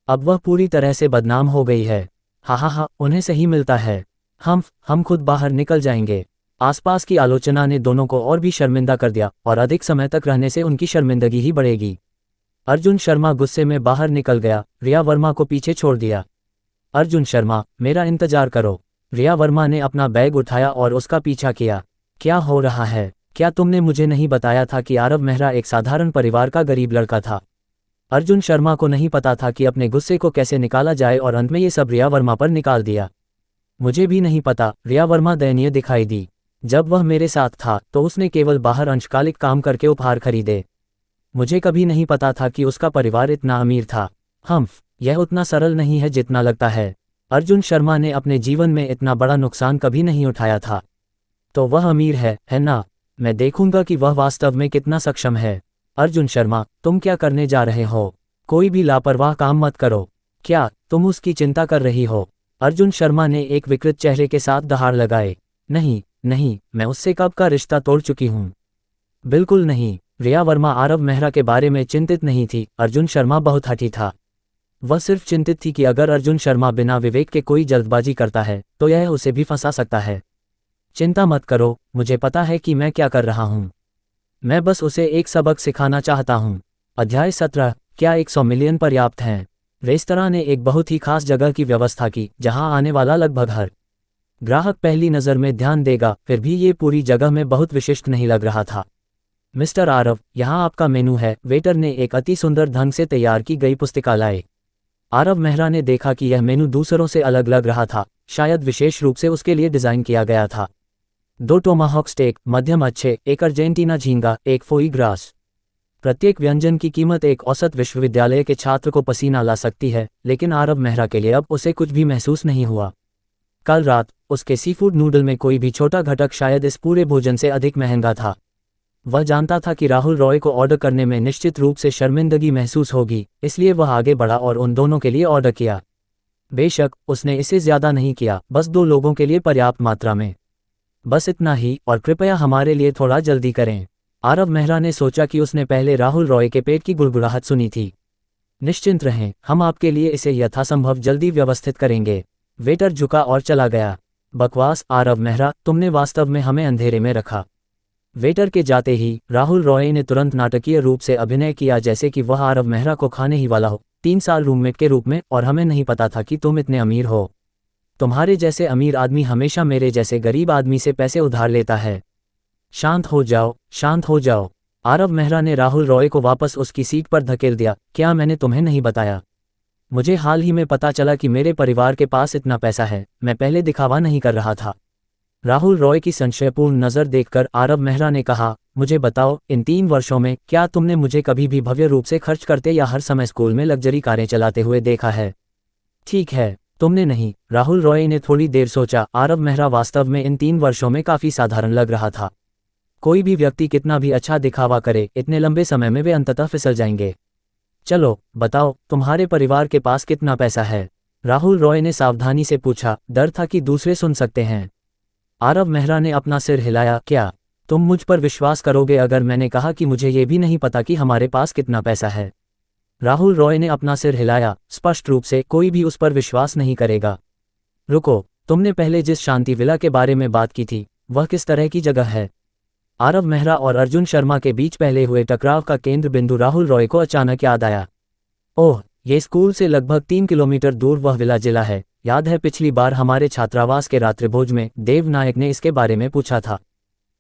S1: अब वह पूरी तरह से बदनाम हो गई है। हा, उन्हें सही मिलता है। हम खुद बाहर निकल जाएंगे। आसपास की आलोचना ने दोनों को और भी शर्मिंदा कर दिया और अधिक समय तक रहने से उनकी शर्मिंदगी ही बढ़ेगी। अर्जुन शर्मा गुस्से में बाहर निकल गया, रिया वर्मा को पीछे छोड़ दिया। अर्जुन शर्मा, मेरा इंतजार करो। रिया वर्मा ने अपना बैग उठाया और उसका पीछा किया। क्या हो रहा है? क्या तुमने मुझे नहीं बताया था कि आरव मेहरा एक साधारण परिवार का गरीब लड़का था? अर्जुन शर्मा को नहीं पता था कि अपने गुस्से को कैसे निकाला जाए और अंत में ये सब रिया वर्मा पर निकाल दिया। मुझे भी नहीं पता, रिया वर्मा दयनीय दिखाई दी। जब वह मेरे साथ था तो उसने केवल बाहर अंशकालिक काम करके उपहार खरीदे। मुझे कभी नहीं पता था कि उसका परिवार इतना अमीर था। यह उतना सरल नहीं है जितना लगता है। अर्जुन शर्मा ने अपने जीवन में इतना बड़ा नुकसान कभी नहीं उठाया था। तो वह अमीर है ना? मैं देखूंगा कि वह वास्तव में कितना सक्षम है। अर्जुन शर्मा, तुम क्या करने जा रहे हो? कोई भी लापरवाह काम मत करो। क्या तुम उसकी चिंता कर रही हो? अर्जुन शर्मा ने एक विकृत चेहरे के साथ दहाड़ लगाए। नहीं, मैं उससे कब का रिश्ता तोड़ चुकी हूँ। बिल्कुल नहीं। रिया वर्मा आरव मेहरा के बारे में चिंतित नहीं थी। अर्जुन शर्मा बहुत हठी था। वह सिर्फ चिंतित थी कि अगर अर्जुन शर्मा बिना विवेक के कोई जल्दबाजी करता है तो यह उसे भी फंसा सकता है। चिंता मत करो, मुझे पता है कि मैं क्या कर रहा हूँ। मैं बस उसे एक सबक सिखाना चाहता हूँ। अध्याय 17। क्या 100 मिलियन पर्याप्त हैं? रेस्तरां ने एक बहुत ही खास जगह की व्यवस्था की जहां आने वाला लगभग हर ग्राहक पहली नज़र में ध्यान देगा, फिर भी ये पूरी जगह में बहुत विशिष्ट नहीं लग रहा था। मिस्टर आरव, यहाँ आपका मेनू है। वेटर ने एक अति सुंदर ढंग से तैयार की गई पुस्तिका लाए। आरव मेहरा ने देखा कि यह मेनू दूसरों से अलग लग रहा था, शायद विशेष रूप से उसके लिए डिज़ाइन किया गया था। 2 टोमाहॉक स्टेक, मध्यम अच्छे, एक अर्जेंटीना झींगा, एक फोई ग्रास। प्रत्येक व्यंजन की कीमत एक औसत विश्वविद्यालय के छात्र को पसीना ला सकती है, लेकिन आरव मेहरा के लिए अब उसे कुछ भी महसूस नहीं हुआ। कल रात उसके सीफूड नूडल में कोई भी छोटा घटक शायद इस पूरे भोजन से अधिक महंगा था। वह जानता था कि राहुल रॉय को ऑर्डर करने में निश्चित रूप से शर्मिंदगी महसूस होगी, इसलिए वह आगे बढ़ा और उन दोनों के लिए ऑर्डर किया। बेशक उसने इसे ज्यादा नहीं किया, बस 2 लोगों के लिए पर्याप्त मात्रा में। बस इतना ही, और कृपया हमारे लिए थोड़ा जल्दी करें। आरव मेहरा ने सोचा कि उसने पहले राहुल रॉय के पेट की गुड़गुड़ाहट सुनी थी। निश्चिंत रहें, हम आपके लिए इसे यथासंभव जल्दी व्यवस्थित करेंगे। वेटर झुका और चला गया। बकवास आरव मेहरा, तुमने वास्तव में हमें अंधेरे में रखा। वेटर के जाते ही राहुल रॉय ने तुरंत नाटकीय रूप से अभिनय किया जैसे कि वह आरव मेहरा को खाने ही वाला हो, 3 साल रूममेट के रूप में, और हमें नहीं पता था कि तुम इतने अमीर हो। तुम्हारे जैसे अमीर आदमी हमेशा मेरे जैसे गरीब आदमी से पैसे उधार लेता है। शांत हो जाओ, शांत हो जाओ। आरव मेहरा ने राहुल रॉय को वापस उसकी सीट पर धकेल दिया। क्या मैंने तुम्हें नहीं बताया? मुझे हाल ही में पता चला कि मेरे परिवार के पास इतना पैसा है, मैं पहले दिखावा नहीं कर रहा था। राहुल रॉय की संशयपूर्ण नज़र देखकर आरव मेहरा ने कहा, मुझे बताओ, इन 3 वर्षों में क्या तुमने मुझे कभी भी भव्य रूप से खर्च करते या हर समय स्कूल में लग्जरी कारें चलाते हुए देखा है? ठीक है, तुमने नहीं। राहुल रॉय ने थोड़ी देर सोचा। आरव मेहरा वास्तव में इन 3 वर्षों में काफ़ी साधारण लग रहा था। कोई भी व्यक्ति कितना भी अच्छा दिखावा करे, इतने लंबे समय में वे अंततः फिसल जाएंगे। चलो बताओ, तुम्हारे परिवार के पास कितना पैसा है? राहुल रॉय ने सावधानी से पूछा। डर था कि दूसरे सुन सकते हैं। आरव मेहरा ने अपना सिर हिलाया। क्या तुम मुझ पर विश्वास करोगे अगर मैंने कहा कि मुझे ये भी नहीं पता कि हमारे पास कितना पैसा है? राहुल रॉय ने अपना सिर हिलाया। स्पष्ट रूप से कोई भी उस पर विश्वास नहीं करेगा। रुको, तुमने पहले जिस शांति विला के बारे में बात की थी, वह किस तरह की जगह है? आरव मेहरा और अर्जुन शर्मा के बीच पहले हुए टकराव का केंद्र बिंदु राहुल रॉय को अचानक याद आया। ओह, ये स्कूल से लगभग 3 किलोमीटर दूर वह विला जिला है। याद है पिछली बार हमारे छात्रावास के रात्रिभोज में देव नायक ने इसके बारे में पूछा था।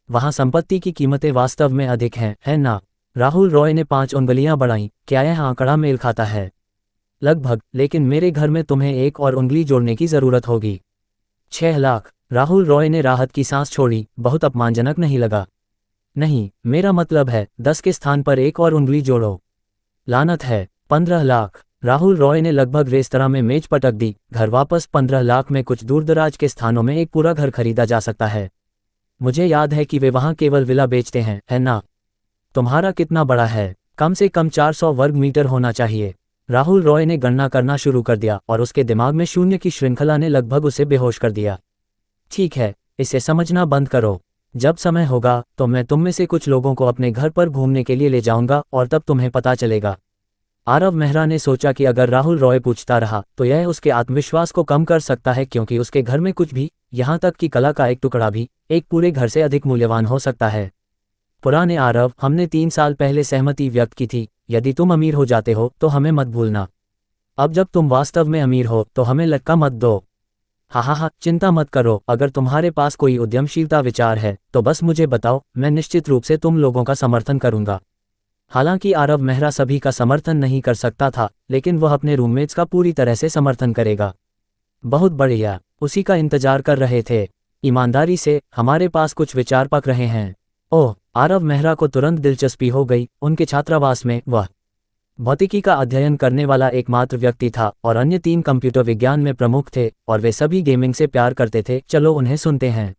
S1: वहाँ संपत्ति की कीमतें वास्तव में अधिक हैं, है ना? राहुल रॉय ने 5 उंगलियां बढ़ाईं। क्या यह आंकड़ा मेल खाता है? लगभग, लेकिन मेरे घर में तुम्हें एक और उंगली जोड़ने की जरूरत होगी। 6 लाख। राहुल रॉय ने राहत की सांस छोड़ी। बहुत अपमानजनक नहीं लगा? नहीं, मेरा मतलब है 10 के स्थान पर एक और उंगली जोड़ो। लानत है। 15 लाख। राहुल रॉय ने लगभग रेस्तरां में मेज पटक दी। घर वापस 15 लाख में कुछ दूरदराज के स्थानों में एक पूरा घर खरीदा जा सकता है। मुझे याद है कि वे वहां केवल विला बेचते हैं, है ना? तुम्हारा कितना बड़ा है? कम से कम 400 वर्ग मीटर होना चाहिए। राहुल रॉय ने गणना करना शुरू कर दिया और उसके दिमाग में शून्य की श्रृंखला ने लगभग उसे बेहोश कर दिया। ठीक है, इसे समझना बंद करो। जब समय होगा तो मैं तुम में से कुछ लोगों को अपने घर पर घूमने के लिए ले जाऊंगा और तब तुम्हें पता चलेगा। आरव मेहरा ने सोचा कि अगर राहुल रॉय पूछता रहा तो यह उसके आत्मविश्वास को कम कर सकता है, क्योंकि उसके घर में कुछ भी, यहाँ तक कि कला का एक टुकड़ा भी, एक पूरे घर से अधिक मूल्यवान हो सकता है। पुराने आरव, हमने 3 साल पहले सहमति व्यक्त की थी। यदि तुम अमीर हो जाते हो तो हमें मत भूलना। अब जब तुम वास्तव में अमीर हो तो हमें लटका मत दो। हा, चिंता मत करो। अगर तुम्हारे पास कोई उद्यमशीलता विचार है तो बस मुझे बताओ, मैं निश्चित रूप से तुम लोगों का समर्थन करूंगा। हालांकि आरव मेहरा सभी का समर्थन नहीं कर सकता था, लेकिन वह अपने रूममेट्स का पूरी तरह से समर्थन करेगा। बहुत बढ़िया, उसी का इंतजार कर रहे थे। ईमानदारी से, हमारे पास कुछ विचार पक रहे हैं। ओह, आरव मेहरा को तुरंत दिलचस्पी हो गई। उनके छात्रावास में वह भौतिकी का अध्ययन करने वाला एकमात्र व्यक्ति था और अन्य 3 कंप्यूटर विज्ञान में प्रमुख थे और वे सभी गेमिंग से प्यार करते थे। चलो उन्हें सुनते हैं।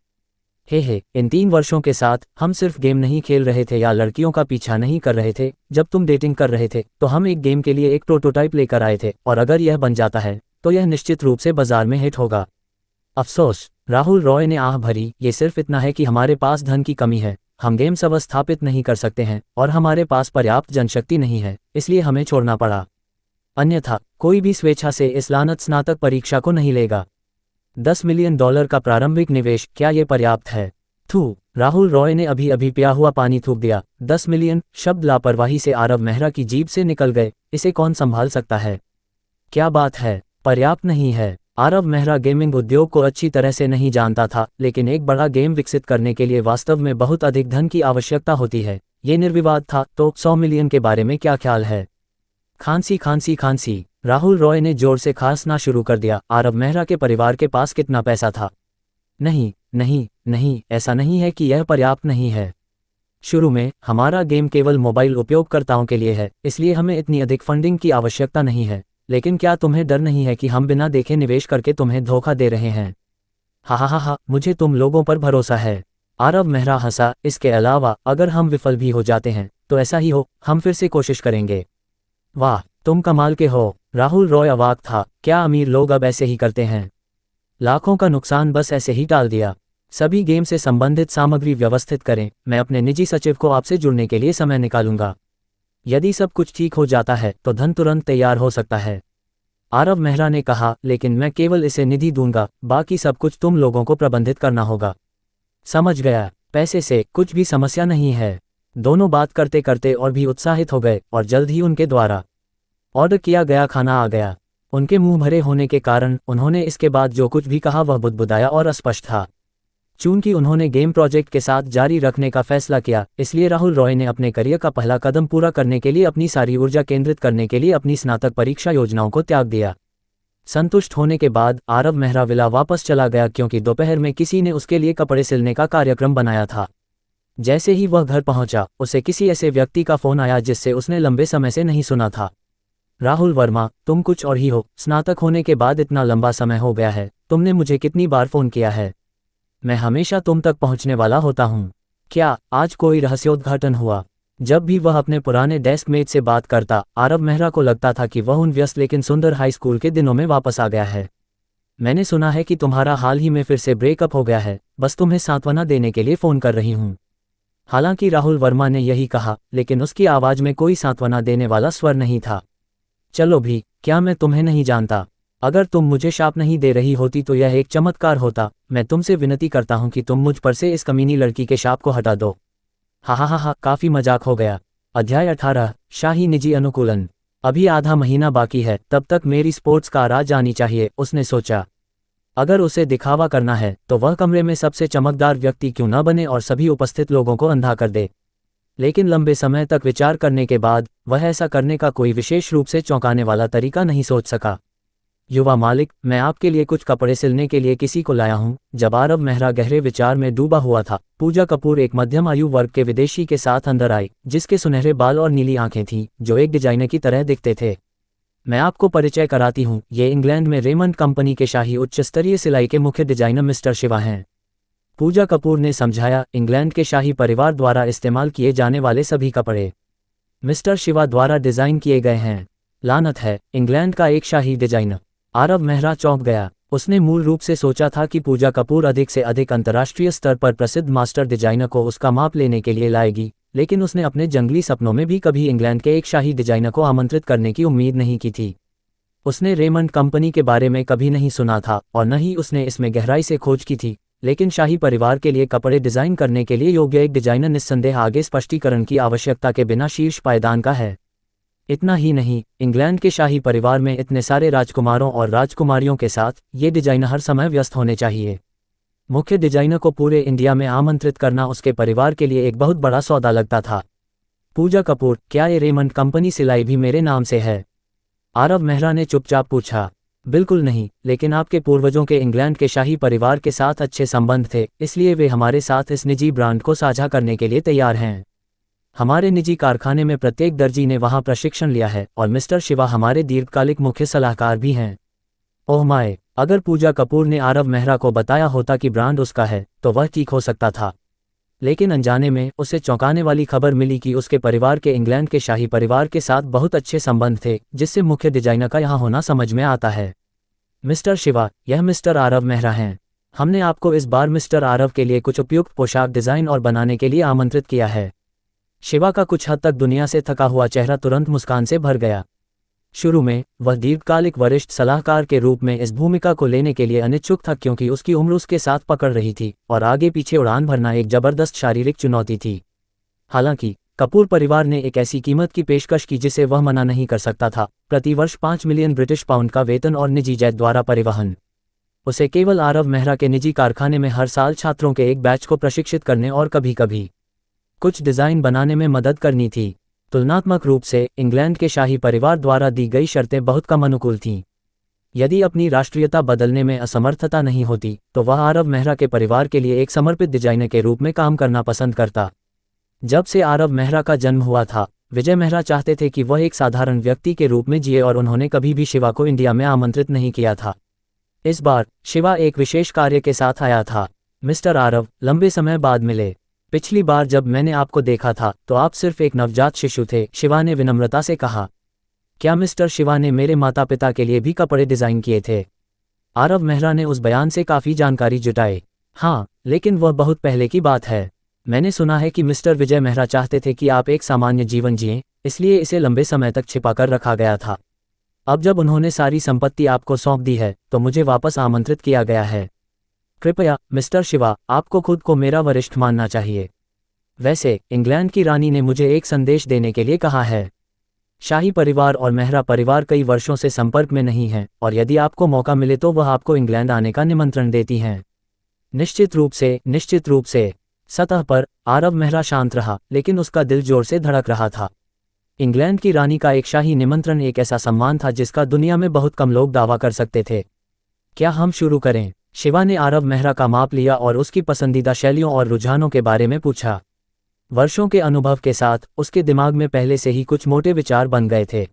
S1: हे, इन 3 वर्षों के साथ हम सिर्फ गेम नहीं खेल रहे थे या लड़कियों का पीछा नहीं कर रहे थे। जब तुम डेटिंग कर रहे थे तो हम एक गेम के लिए एक प्रोटोटाइप लेकर आए थे, और अगर यह बन जाता है तो यह निश्चित रूप से बाजार में हिट होगा। अफसोस, राहुल रॉय ने आह भरी, ये सिर्फ इतना है कि हमारे पास धन की कमी है। हम गेम व्यवस्थापित नहीं कर सकते हैं और हमारे पास पर्याप्त जनशक्ति नहीं है, इसलिए हमें छोड़ना पड़ा। अन्यथा कोई भी स्वेच्छा से इस लानत स्नातक परीक्षा को नहीं लेगा। $10 मिलियन का प्रारंभिक निवेश, क्या ये पर्याप्त है? थू, राहुल रॉय ने अभी अभी पिया हुआ पानी थूक दिया। 10 मिलियन शब्द लापरवाही से आरव मेहरा की जीभ से निकल गए। इसे कौन संभाल सकता है? क्या बात है, पर्याप्त नहीं है? आरव मेहरा गेमिंग उद्योग को अच्छी तरह से नहीं जानता था, लेकिन एक बड़ा गेम विकसित करने के लिए वास्तव में बहुत अधिक धन की आवश्यकता होती है। ये निर्विवाद था। तो 100 मिलियन के बारे में क्या ख्याल है? खांसी। राहुल रॉय ने जोर से खांसना शुरू कर दिया। आरव मेहरा के परिवार के पास कितना पैसा था? नहीं, ऐसा नहीं है कि यह पर्याप्त नहीं है। शुरू में हमारा गेम केवल मोबाइल उपयोगकर्ताओं के लिए है, इसलिए हमें इतनी अधिक फंडिंग की आवश्यकता नहीं है। लेकिन क्या तुम्हें डर नहीं है कि हम बिना देखे निवेश करके तुम्हें धोखा दे रहे हैं? हा, मुझे तुम लोगों पर भरोसा है। आरव मेहरा हंसा। इसके अलावा अगर हम विफल भी हो जाते हैं तो ऐसा ही हो, हम फिर से कोशिश करेंगे। वाह, तुम कमाल के हो। राहुल रॉय अवाक था। क्या अमीर लोग अब ऐसे ही करते हैं? लाखों का नुकसान बस ऐसे ही टाल दिया। सभी गेम से संबंधित सामग्री व्यवस्थित करें। मैं अपने निजी सचिव को आपसे जुड़ने के लिए समय निकालूंगा। यदि सब कुछ ठीक हो जाता है तो धन तुरंत तैयार हो सकता है। आरव मेहरा ने कहा, लेकिन मैं केवल इसे निधि दूंगा, बाकी सब कुछ तुम लोगों को प्रबंधित करना होगा। समझ गया, पैसे से कुछ भी समस्या नहीं है। दोनों बात करते करते और भी उत्साहित हो गए और जल्द ही उनके द्वारा ऑर्डर किया गया खाना आ गया। उनके मुंह भरे होने के कारण उन्होंने इसके बाद जो कुछ भी कहा वह बुदबुदाया और अस्पष्ट था। चूंकि उन्होंने गेम प्रोजेक्ट के साथ जारी रखने का फैसला किया, इसलिए राहुल रॉय ने अपने करियर का पहला कदम पूरा करने के लिए अपनी सारी ऊर्जा केंद्रित करने के लिए अपनी स्नातक परीक्षा योजनाओं को त्याग दिया। संतुष्ट होने के बाद आरव मेहरा विला वापस चला गया क्योंकि दोपहर में किसी ने उसके लिए कपड़े सिलने का कार्यक्रम बनाया था। जैसे ही वह घर पहुंचा, उसे किसी ऐसे व्यक्ति का फोन आया जिससे उसने लंबे समय से नहीं सुना था। राहुल वर्मा, तुम कुछ और ही हो। स्नातक होने के बाद इतना लंबा समय हो गया है, तुमने मुझे कितनी बार फोन किया है? मैं हमेशा तुम तक पहुंचने वाला होता हूं। क्या आज कोई रहस्योद्घाटन हुआ? जब भी वह अपने पुराने डेस्कमेट से बात करता, आरव मेहरा को लगता था कि वह उन व्यस्त लेकिन सुंदर हाई स्कूल के दिनों में वापस आ गया है। मैंने सुना है कि तुम्हारा हाल ही में फिर से ब्रेकअप हो गया है, बस तुम्हें सांत्वना देने के लिए फ़ोन कर रही हूँ। हालांकि राहुल वर्मा ने यही कहा, लेकिन उसकी आवाज़ में कोई सांत्वना देने वाला स्वर नहीं था। चलो भी, क्या मैं तुम्हें नहीं जानता? अगर तुम मुझे शाप नहीं दे रही होती तो यह एक चमत्कार होता। मैं तुमसे विनती करता हूं कि तुम मुझ पर से इस कमीनी लड़की के शाप को हटा दो। हा, काफ़ी मजाक हो गया। अध्याय 18, शाही निजी अनुकूलन। अभी आधा महीना बाकी है, तब तक मेरी स्पोर्ट्स कार आ जानी चाहिए, उसने सोचा। अगर उसे दिखावा करना है तो वह कमरे में सबसे चमकदार व्यक्ति क्यों न बने और सभी उपस्थित लोगों को अंधा कर दे। लेकिन लंबे समय तक विचार करने के बाद वह ऐसा करने का कोई विशेष रूप से चौंकाने वाला तरीका नहीं सोच सका। युवा मालिक, मैं आपके लिए कुछ कपड़े सिलने के लिए किसी को लाया हूं। जब आरव मेहरा गहरे विचार में डूबा हुआ था, पूजा कपूर एक मध्यम आयु वर्ग के विदेशी के साथ अंदर आई, जिसके सुनहरे बाल और नीली आंखें थीं, जो एक डिजाइनर की तरह दिखते थे। मैं आपको परिचय कराती हूँ, ये इंग्लैंड में रेमंड कंपनी के शाही उच्च स्तरीय सिलाई के मुख्य डिजाइनर मिस्टर शिवा हैं। पूजा कपूर ने समझाया, इंग्लैंड के शाही परिवार द्वारा इस्तेमाल किए जाने वाले सभी कपड़े मिस्टर शिवा द्वारा डिजाइन किए गए हैं। लानत है, इंग्लैंड का एक शाही डिजाइनर। आरव मेहरा चौंक गया। उसने मूल रूप से सोचा था कि पूजा कपूर अधिक से अधिक अंतर्राष्ट्रीय स्तर पर प्रसिद्ध मास्टर डिजाइनर को उसका माप लेने के लिए लाएगी, लेकिन उसने अपने जंगली सपनों में भी कभी इंग्लैंड के एक शाही डिजाइनर को आमंत्रित करने की उम्मीद नहीं की थी। उसने रेमंड कंपनी के बारे में कभी नहीं सुना था और न ही उसने इसमें गहराई से खोज की थी, लेकिन शाही परिवार के लिए कपड़े डिजाइन करने के लिए योग्य एक डिजाइनर निस्संदेह आगे स्पष्टीकरण की आवश्यकता के बिना शीर्ष पायदान का है। इतना ही नहीं, इंग्लैंड के शाही परिवार में इतने सारे राजकुमारों और राजकुमारियों के साथ ये डिजाइनर हर समय व्यस्त होने चाहिए। मुख्य डिजाइनर को पूरे इंडिया में आमंत्रित करना उसके परिवार के लिए एक बहुत बड़ा सौदा लगता था। पूजा कपूर, क्या ये रेमंड कंपनी सिलाई भी मेरे नाम से है? आरव मेहरा ने चुपचाप पूछा। बिल्कुल नहीं, लेकिन आपके पूर्वजों के इंग्लैंड के शाही परिवार के साथ अच्छे संबंध थे, इसलिए वे हमारे साथ इस निजी ब्रांड को साझा करने के लिए तैयार हैं। हमारे निजी कारखाने में प्रत्येक दर्जी ने वहां प्रशिक्षण लिया है और मिस्टर शिवा हमारे दीर्घकालिक मुख्य सलाहकार भी हैं। ओह माय, अगर पूजा कपूर ने आरव मेहरा को बताया होता कि ब्रांड उसका है तो वह ठीक हो सकता था, लेकिन अनजाने में उसे चौंकाने वाली खबर मिली कि उसके परिवार के इंग्लैंड के शाही परिवार के साथ बहुत अच्छे संबंध थे, जिससे मुख्य डिजाइनर का यहाँ होना समझ में आता है। मिस्टर शिवा, यह मिस्टर आरव मेहरा हैं। हमने आपको इस बार मिस्टर आरव के लिए कुछ उपयुक्त पोशाक डिजाइन और बनाने के लिए आमंत्रित किया है। शिवा का कुछ हद तक दुनिया से थका हुआ चेहरा तुरंत मुस्कान से भर गया। शुरू में वह दीर्घकालिक वरिष्ठ सलाहकार के रूप में इस भूमिका को लेने के लिए अनिच्छुक था, क्योंकि उसकी उम्र उसके साथ पकड़ रही थी और आगे पीछे उड़ान भरना एक जबरदस्त शारीरिक चुनौती थी। हालांकि कपूर परिवार ने एक ऐसी कीमत की पेशकश की जिसे वह मना नहीं कर सकता था, प्रति वर्ष 5 मिलियन ब्रिटिश पाउंड का वेतन और निजी जेट द्वारा परिवहन। उसे केवल आरव मेहरा के निजी कारखाने में हर साल छात्रों के एक बैच को प्रशिक्षित करने और कभी कभी कुछ डिज़ाइन बनाने में मदद करनी थी। तुलनात्मक रूप से इंग्लैंड के शाही परिवार द्वारा दी गई शर्तें बहुत कम अनुकूल थीं। यदि अपनी राष्ट्रीयता बदलने में असमर्थता नहीं होती तो वह आरव मेहरा के परिवार के लिए एक समर्पित डिजाइनर के रूप में काम करना पसंद करता। जब से आरव मेहरा का जन्म हुआ था, विजय मेहरा चाहते थे कि वह एक साधारण व्यक्ति के रूप में जिए और उन्होंने कभी भी शिवा को इंडिया में आमंत्रित नहीं किया था। इस बार शिवा एक विशेष कार्य के साथ आया था। मिस्टर आरव, लंबे समय बाद मिले। पिछली बार जब मैंने आपको देखा था तो आप सिर्फ एक नवजात शिशु थे, शिवा ने विनम्रता से कहा। क्या मिस्टर शिवा ने मेरे माता पिता के लिए भी कपड़े डिजाइन किए थे? आरव मेहरा ने उस बयान से काफ़ी जानकारी जुटाई। हाँ, लेकिन वह बहुत पहले की बात है। मैंने सुना है कि मिस्टर विजय मेहरा चाहते थे कि आप एक सामान्य जीवन जिएं, इसलिए इसे लंबे समय तक छिपाकर रखा गया था। अब जब उन्होंने सारी संपत्ति आपको सौंप दी है तो मुझे वापस आमंत्रित किया गया है। कृपया मिस्टर शिवा, आपको खुद को मेरा वरिष्ठ मानना चाहिए। वैसे इंग्लैंड की रानी ने मुझे एक संदेश देने के लिए कहा है। शाही परिवार और मेहरा परिवार कई वर्षों से संपर्क में नहीं हैं और यदि आपको मौका मिले तो वह आपको इंग्लैंड आने का निमंत्रण देती हैं। निश्चित रूप से। सतह पर आरव मेहरा शांत रहा, लेकिन उसका दिल जोर से धड़क रहा था। इंग्लैंड की रानी का एक शाही निमंत्रण एक ऐसा सम्मान था जिसका दुनिया में बहुत कम लोग दावा कर सकते थे। क्या हम शुरू करें? शिवा ने आरव मेहरा का माप लिया और उसकी पसंदीदा शैलियों और रुझानों के बारे में पूछा। वर्षों के अनुभव के साथ उसके दिमाग में पहले से ही कुछ मोटे विचार बन गए थे।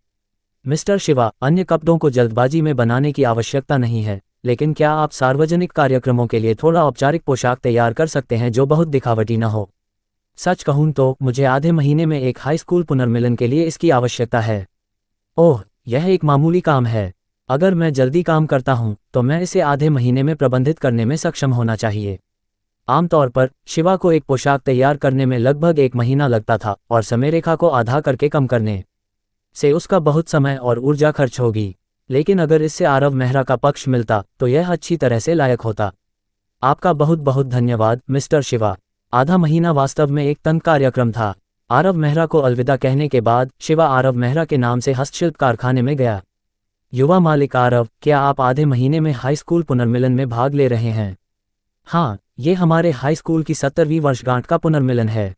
S1: मिस्टर शिवा, अन्य कपड़ों को जल्दबाजी में बनाने की आवश्यकता नहीं है, लेकिन क्या आप सार्वजनिक कार्यक्रमों के लिए थोड़ा औपचारिक पोशाक तैयार कर सकते हैं जो बहुत दिखावटी न हो? सच कहूं तो मुझे आधे महीने में एक हाई स्कूल पुनर्मिलन के लिए इसकी आवश्यकता है। ओह, यह एक मामूली काम है। अगर मैं जल्दी काम करता हूं तो मैं इसे आधे महीने में प्रबंधित करने में सक्षम होना चाहिए। आमतौर पर शिवा को एक पोशाक तैयार करने में लगभग 1 महीना लगता था और समय रेखा को आधा करके कम करने से उसका बहुत समय और ऊर्जा खर्च होगी। लेकिन अगर इससे आरव मेहरा का पक्ष मिलता तो यह अच्छी तरह से लायक होता। आपका बहुत बहुत धन्यवाद मिस्टर शिवा। आधा महीना वास्तव में एक तंग कार्यक्रम था। आरव मेहरा को अलविदा कहने के बाद शिवा आरव मेहरा के नाम से हस्तशिल्प कारखाने में गया। युवा मालिक आरव, क्या आप आधे महीने में हाई स्कूल पुनर्मिलन में भाग ले रहे हैं? हाँ, ये हमारे हाई स्कूल की 70वीं वर्षगांठ का पुनर्मिलन है।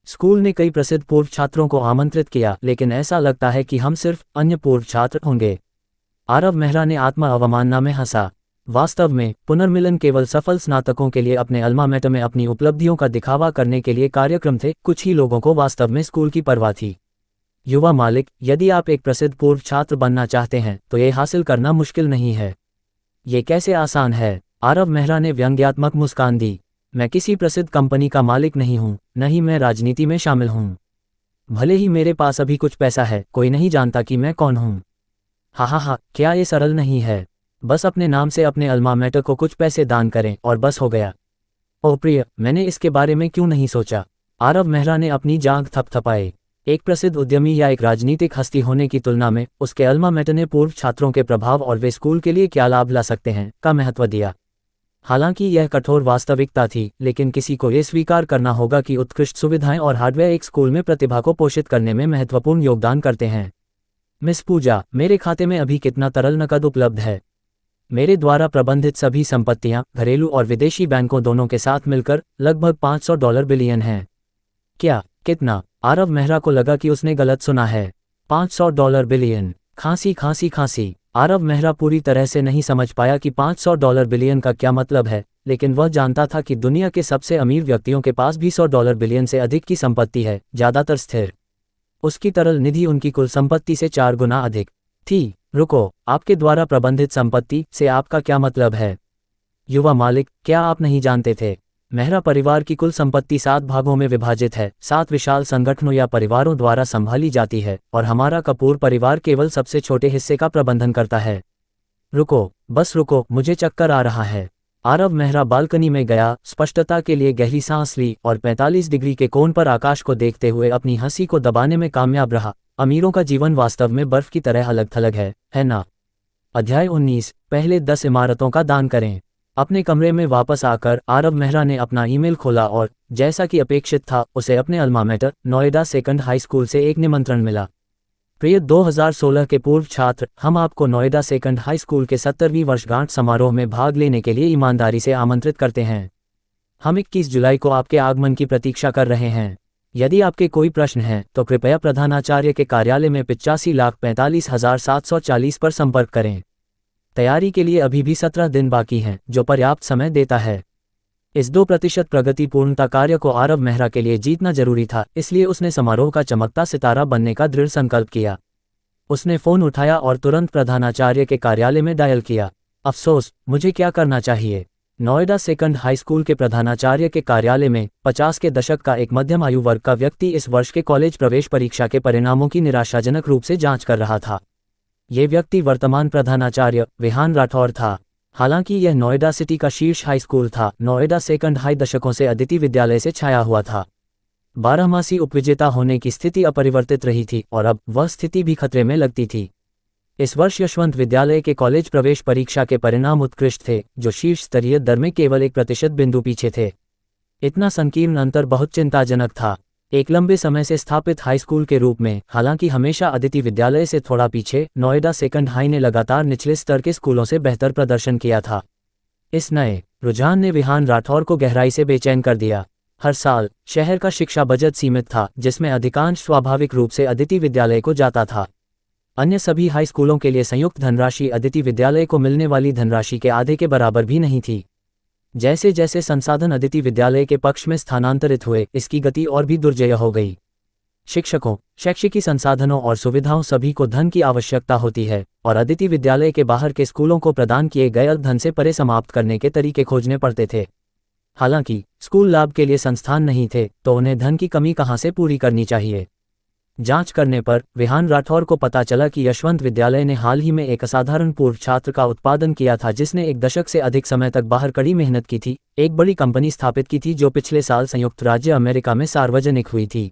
S1: स्कूल ने कई प्रसिद्ध पूर्व छात्रों को आमंत्रित किया, लेकिन ऐसा लगता है कि हम सिर्फ अन्य पूर्व छात्र होंगे। आरव मेहरा ने आत्मा अवमानना में हंसा। वास्तव में पुनर्मिलन केवल सफल स्नातकों के लिए अपने अल्मा मैटर में अपनी उपलब्धियों का दिखावा करने के लिए कार्यक्रम थे। कुछ ही लोगों को वास्तव में स्कूल की परवाह थी। युवा मालिक, यदि आप एक प्रसिद्ध पूर्व छात्र बनना चाहते हैं तो ये हासिल करना मुश्किल नहीं है। ये कैसे आसान है? आरव मेहरा ने व्यंग्यात्मक मुस्कान दी। मैं किसी प्रसिद्ध कंपनी का मालिक नहीं हूं, न ही मैं राजनीति में शामिल हूं। भले ही मेरे पास अभी कुछ पैसा है, कोई नहीं जानता कि मैं कौन हूं। हा, क्या ये सरल नहीं है? बस अपने नाम से अपने अल्मा मैटर को कुछ पैसे दान करें और बस हो गया। ओ प्रिय, मैंने इसके बारे में क्यों नहीं सोचा? आरव मेहरा ने अपनी जांघ थपथपाई। एक प्रसिद्ध उद्यमी या एक राजनीतिक हस्ती होने की तुलना में उसके अल्मा मैटर ने पूर्व छात्रों के प्रभाव और वे स्कूल के लिए क्या लाभ ला सकते हैं का महत्व दिया। हालांकि यह कठोर वास्तविकता थी, लेकिन किसी को यह स्वीकार करना होगा कि उत्कृष्ट सुविधाएं और हार्डवेयर एक स्कूल में प्रतिभा को पोषित करने में महत्वपूर्ण योगदान करते हैं। मिस पूजा, मेरे खाते में अभी कितना तरल नकद उपलब्ध है? मेरे द्वारा प्रबंधित सभी संपत्तियां घरेलू और विदेशी बैंकों दोनों के साथ मिलकर लगभग $500 बिलियन हैं। क्या? कितना? आरव मेहरा को लगा कि उसने गलत सुना है। $500 बिलियन। खांसी। आरव मेहरा पूरी तरह से नहीं समझ पाया कि $500 बिलियन का क्या मतलब है, लेकिन वह जानता था कि दुनिया के सबसे अमीर व्यक्तियों के पास भी $100 बिलियन से अधिक की संपत्ति है, ज्यादातर स्थिर। उसकी तरल निधि उनकी कुल संपत्ति से 4 गुना अधिक थी। रुको, आपके द्वारा प्रबंधित संपत्ति से आपका क्या मतलब है? युवा मालिक, क्या आप नहीं जानते थे? मेहरा परिवार की कुल संपत्ति 7 भागों में विभाजित है, 7 विशाल संगठनों या परिवारों द्वारा संभाली जाती है और हमारा कपूर परिवार केवल सबसे छोटे हिस्से का प्रबंधन करता है। बस रुको, मुझे चक्कर आ रहा है। आरव मेहरा बालकनी में गया, स्पष्टता के लिए गहरी सांस ली और 45 डिग्री के कोण पर आकाश को देखते हुए अपनी हंसी को दबाने में कामयाब रहा। अमीरों का जीवन वास्तव में बर्फ की तरह अलग थलग है ना? अध्याय 19, पहले 10 इमारतों का दान करें। अपने कमरे में वापस आकर आरव मेहरा ने अपना ईमेल खोला और जैसा कि अपेक्षित था उसे अपने alma mater Noida second high school से एक निमंत्रण मिला। प्रिय 2016 के पूर्व छात्र, हम आपको नोएडा सेकंड हाई स्कूल के 70वीं वर्षगांठ समारोह में भाग लेने के लिए ईमानदारी से आमंत्रित करते हैं। हम 21 जुलाई को आपके आगमन की प्रतीक्षा कर रहे हैं। यदि आपके कोई प्रश्न हैं तो कृपया प्रधानाचार्य के कार्यालय में 85,45,740 पर संपर्क करें। तैयारी के लिए अभी भी 17 दिन बाकी हैं, जो पर्याप्त समय देता है। इस 2% प्रगति पूर्णता कार्य को आरव मेहरा के लिए जीतना जरूरी था, इसलिए उसने समारोह का चमकता सितारा बनने का दृढ़ संकल्प किया। उसने फोन उठाया और तुरंत प्रधानाचार्य के कार्यालय में डायल किया। अफसोस, मुझे क्या करना चाहिए? नोएडा सेकंड हाई स्कूल के प्रधानाचार्य के कार्यालय में 50 के दशक का एक मध्यम आयु वर्ग का व्यक्ति इस वर्ष के कॉलेज प्रवेश परीक्षा के परिणामों की निराशाजनक रूप से जांच कर रहा था। ये व्यक्ति वर्तमान प्रधानाचार्य विहान राठौर था। हालांकि यह नोएडा सिटी का शीर्ष हाई स्कूल था, नोएडा सेकंड हाई दशकों से अदिति विद्यालय से छाया हुआ था। बारहमासी उपविजेता होने की स्थिति अपरिवर्तित रही थी और अब वह स्थिति भी खतरे में लगती थी। इस वर्ष यशवंत विद्यालय के कॉलेज प्रवेश परीक्षा के परिणाम उत्कृष्ट थे, जो शीर्ष स्तरीय दर में केवल 1% बिंदु पीछे थे। इतना संकीर्ण अंतर बहुत चिंताजनक था। एक लंबे समय से स्थापित हाई स्कूल के रूप में, हालांकि हमेशा अदिति विद्यालय से थोड़ा पीछे, नोएडा सेकंड हाई ने लगातार निचले स्तर के स्कूलों से बेहतर प्रदर्शन किया था। इस नए रुझान ने विहान राठौर को गहराई से बेचैन कर दिया। हर साल शहर का शिक्षा बजट सीमित था, जिसमें अधिकांश स्वाभाविक रूप से अदिति विद्यालय को जाता था। अन्य सभी हाई स्कूलों के लिए संयुक्त धनराशि अदिति विद्यालय को मिलने वाली धनराशि के आधे के बराबर भी नहीं थी। जैसे जैसे संसाधन अदिति विद्यालय के पक्ष में स्थानांतरित हुए, इसकी गति और भी दुर्जय हो गई। शिक्षकों, शैक्षिकी संसाधनों और सुविधाओं सभी को धन की आवश्यकता होती है, और अदिति विद्यालय के बाहर के स्कूलों को प्रदान किए गए धन से परे समाप्त करने के तरीके खोजने पड़ते थे। हालांकि स्कूल लाभ के लिए संस्थान नहीं थे, तो उन्हें धन की कमी कहां से पूरी करनी चाहिए। जांच करने पर विहान राठौर को पता चला कि यशवंत विद्यालय ने हाल ही में एक असाधारण पूर्व छात्र का उत्पादन किया था, जिसने 1 दशक से अधिक समय तक बाहर कड़ी मेहनत की थी, एक बड़ी कंपनी स्थापित की थी जो पिछले साल संयुक्त राज्य अमेरिका में सार्वजनिक हुई थी।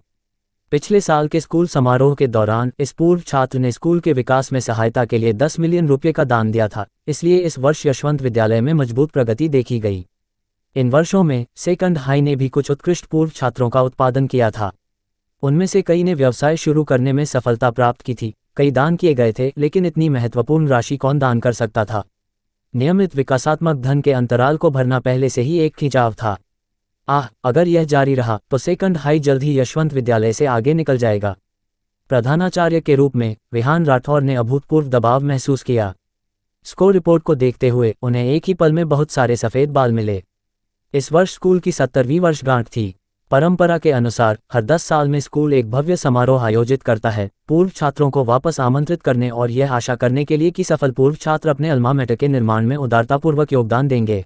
S1: पिछले साल के स्कूल समारोह के दौरान इस पूर्व छात्र ने स्कूल के विकास में सहायता के लिए 10 मिलियन रुपये का दान दिया था, इसलिए इस वर्ष यशवंत विद्यालय में मजबूत प्रगति देखी गई। इन वर्षों में सेकंड हाई ने भी कुछ उत्कृष्ट पूर्व छात्रों का उत्पादन किया था। उनमें से कई ने व्यवसाय शुरू करने में सफलता प्राप्त की थी, कई दान किए गए थे, लेकिन इतनी महत्वपूर्ण राशि कौन दान कर सकता था। नियमित विकासात्मक धन के अंतराल को भरना पहले से ही एक खिंचाव था। अगर यह जारी रहा तो सेकंड हाई जल्द ही यशवंत विद्यालय से आगे निकल जाएगा। प्रधानाचार्य के रूप में विहान राठौर ने अभूतपूर्व दबाव महसूस किया। स्कोर रिपोर्ट को देखते हुए उन्हें एक ही पल में बहुत सारे सफ़ेद बाल मिले। इस वर्ष स्कूल की 70वीं वर्षगांठ थी। परंपरा के अनुसार हर 10 साल में स्कूल एक भव्य समारोह आयोजित करता है, पूर्व छात्रों को वापस आमंत्रित करने और यह आशा करने के लिए कि सफल पूर्व छात्र अपने अल्मा मैटर के निर्माण में उदारतापूर्वक योगदान देंगे।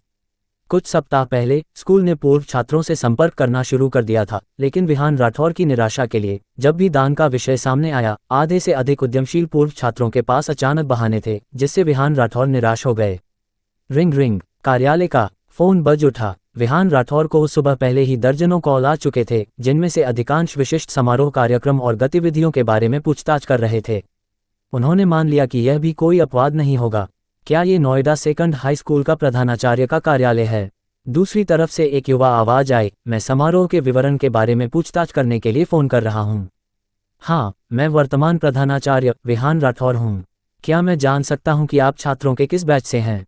S1: कुछ सप्ताह पहले स्कूल ने पूर्व छात्रों से संपर्क करना शुरू कर दिया था, लेकिन विहान राठौर की निराशा के लिए जब भी दान का विषय सामने आया, आधे से अधिक उद्यमशील पूर्व छात्रों के पास अचानक बहाने थे, जिससे विहान राठौर निराश हो गए। रिंग रिंग, कार्यालय का फोन बज उठा। विहान राठौर को उस सुबह पहले ही दर्जनों कॉल आ चुके थे, जिनमें से अधिकांश विशिष्ट समारोह कार्यक्रम और गतिविधियों के बारे में पूछताछ कर रहे थे। उन्होंने मान लिया कि यह भी कोई अपवाद नहीं होगा। क्या ये नोएडा सेकंड हाई स्कूल का प्रधानाचार्य का कार्यालय है? दूसरी तरफ से एक युवा आवाज आई, मैं समारोह के विवरण के बारे में पूछताछ करने के लिए फ़ोन कर रहा हूँ। हाँ, मैं वर्तमान प्रधानाचार्य विहान राठौर हूँ। क्या मैं जान सकता हूँ कि आप छात्रों के किस बैच से हैं?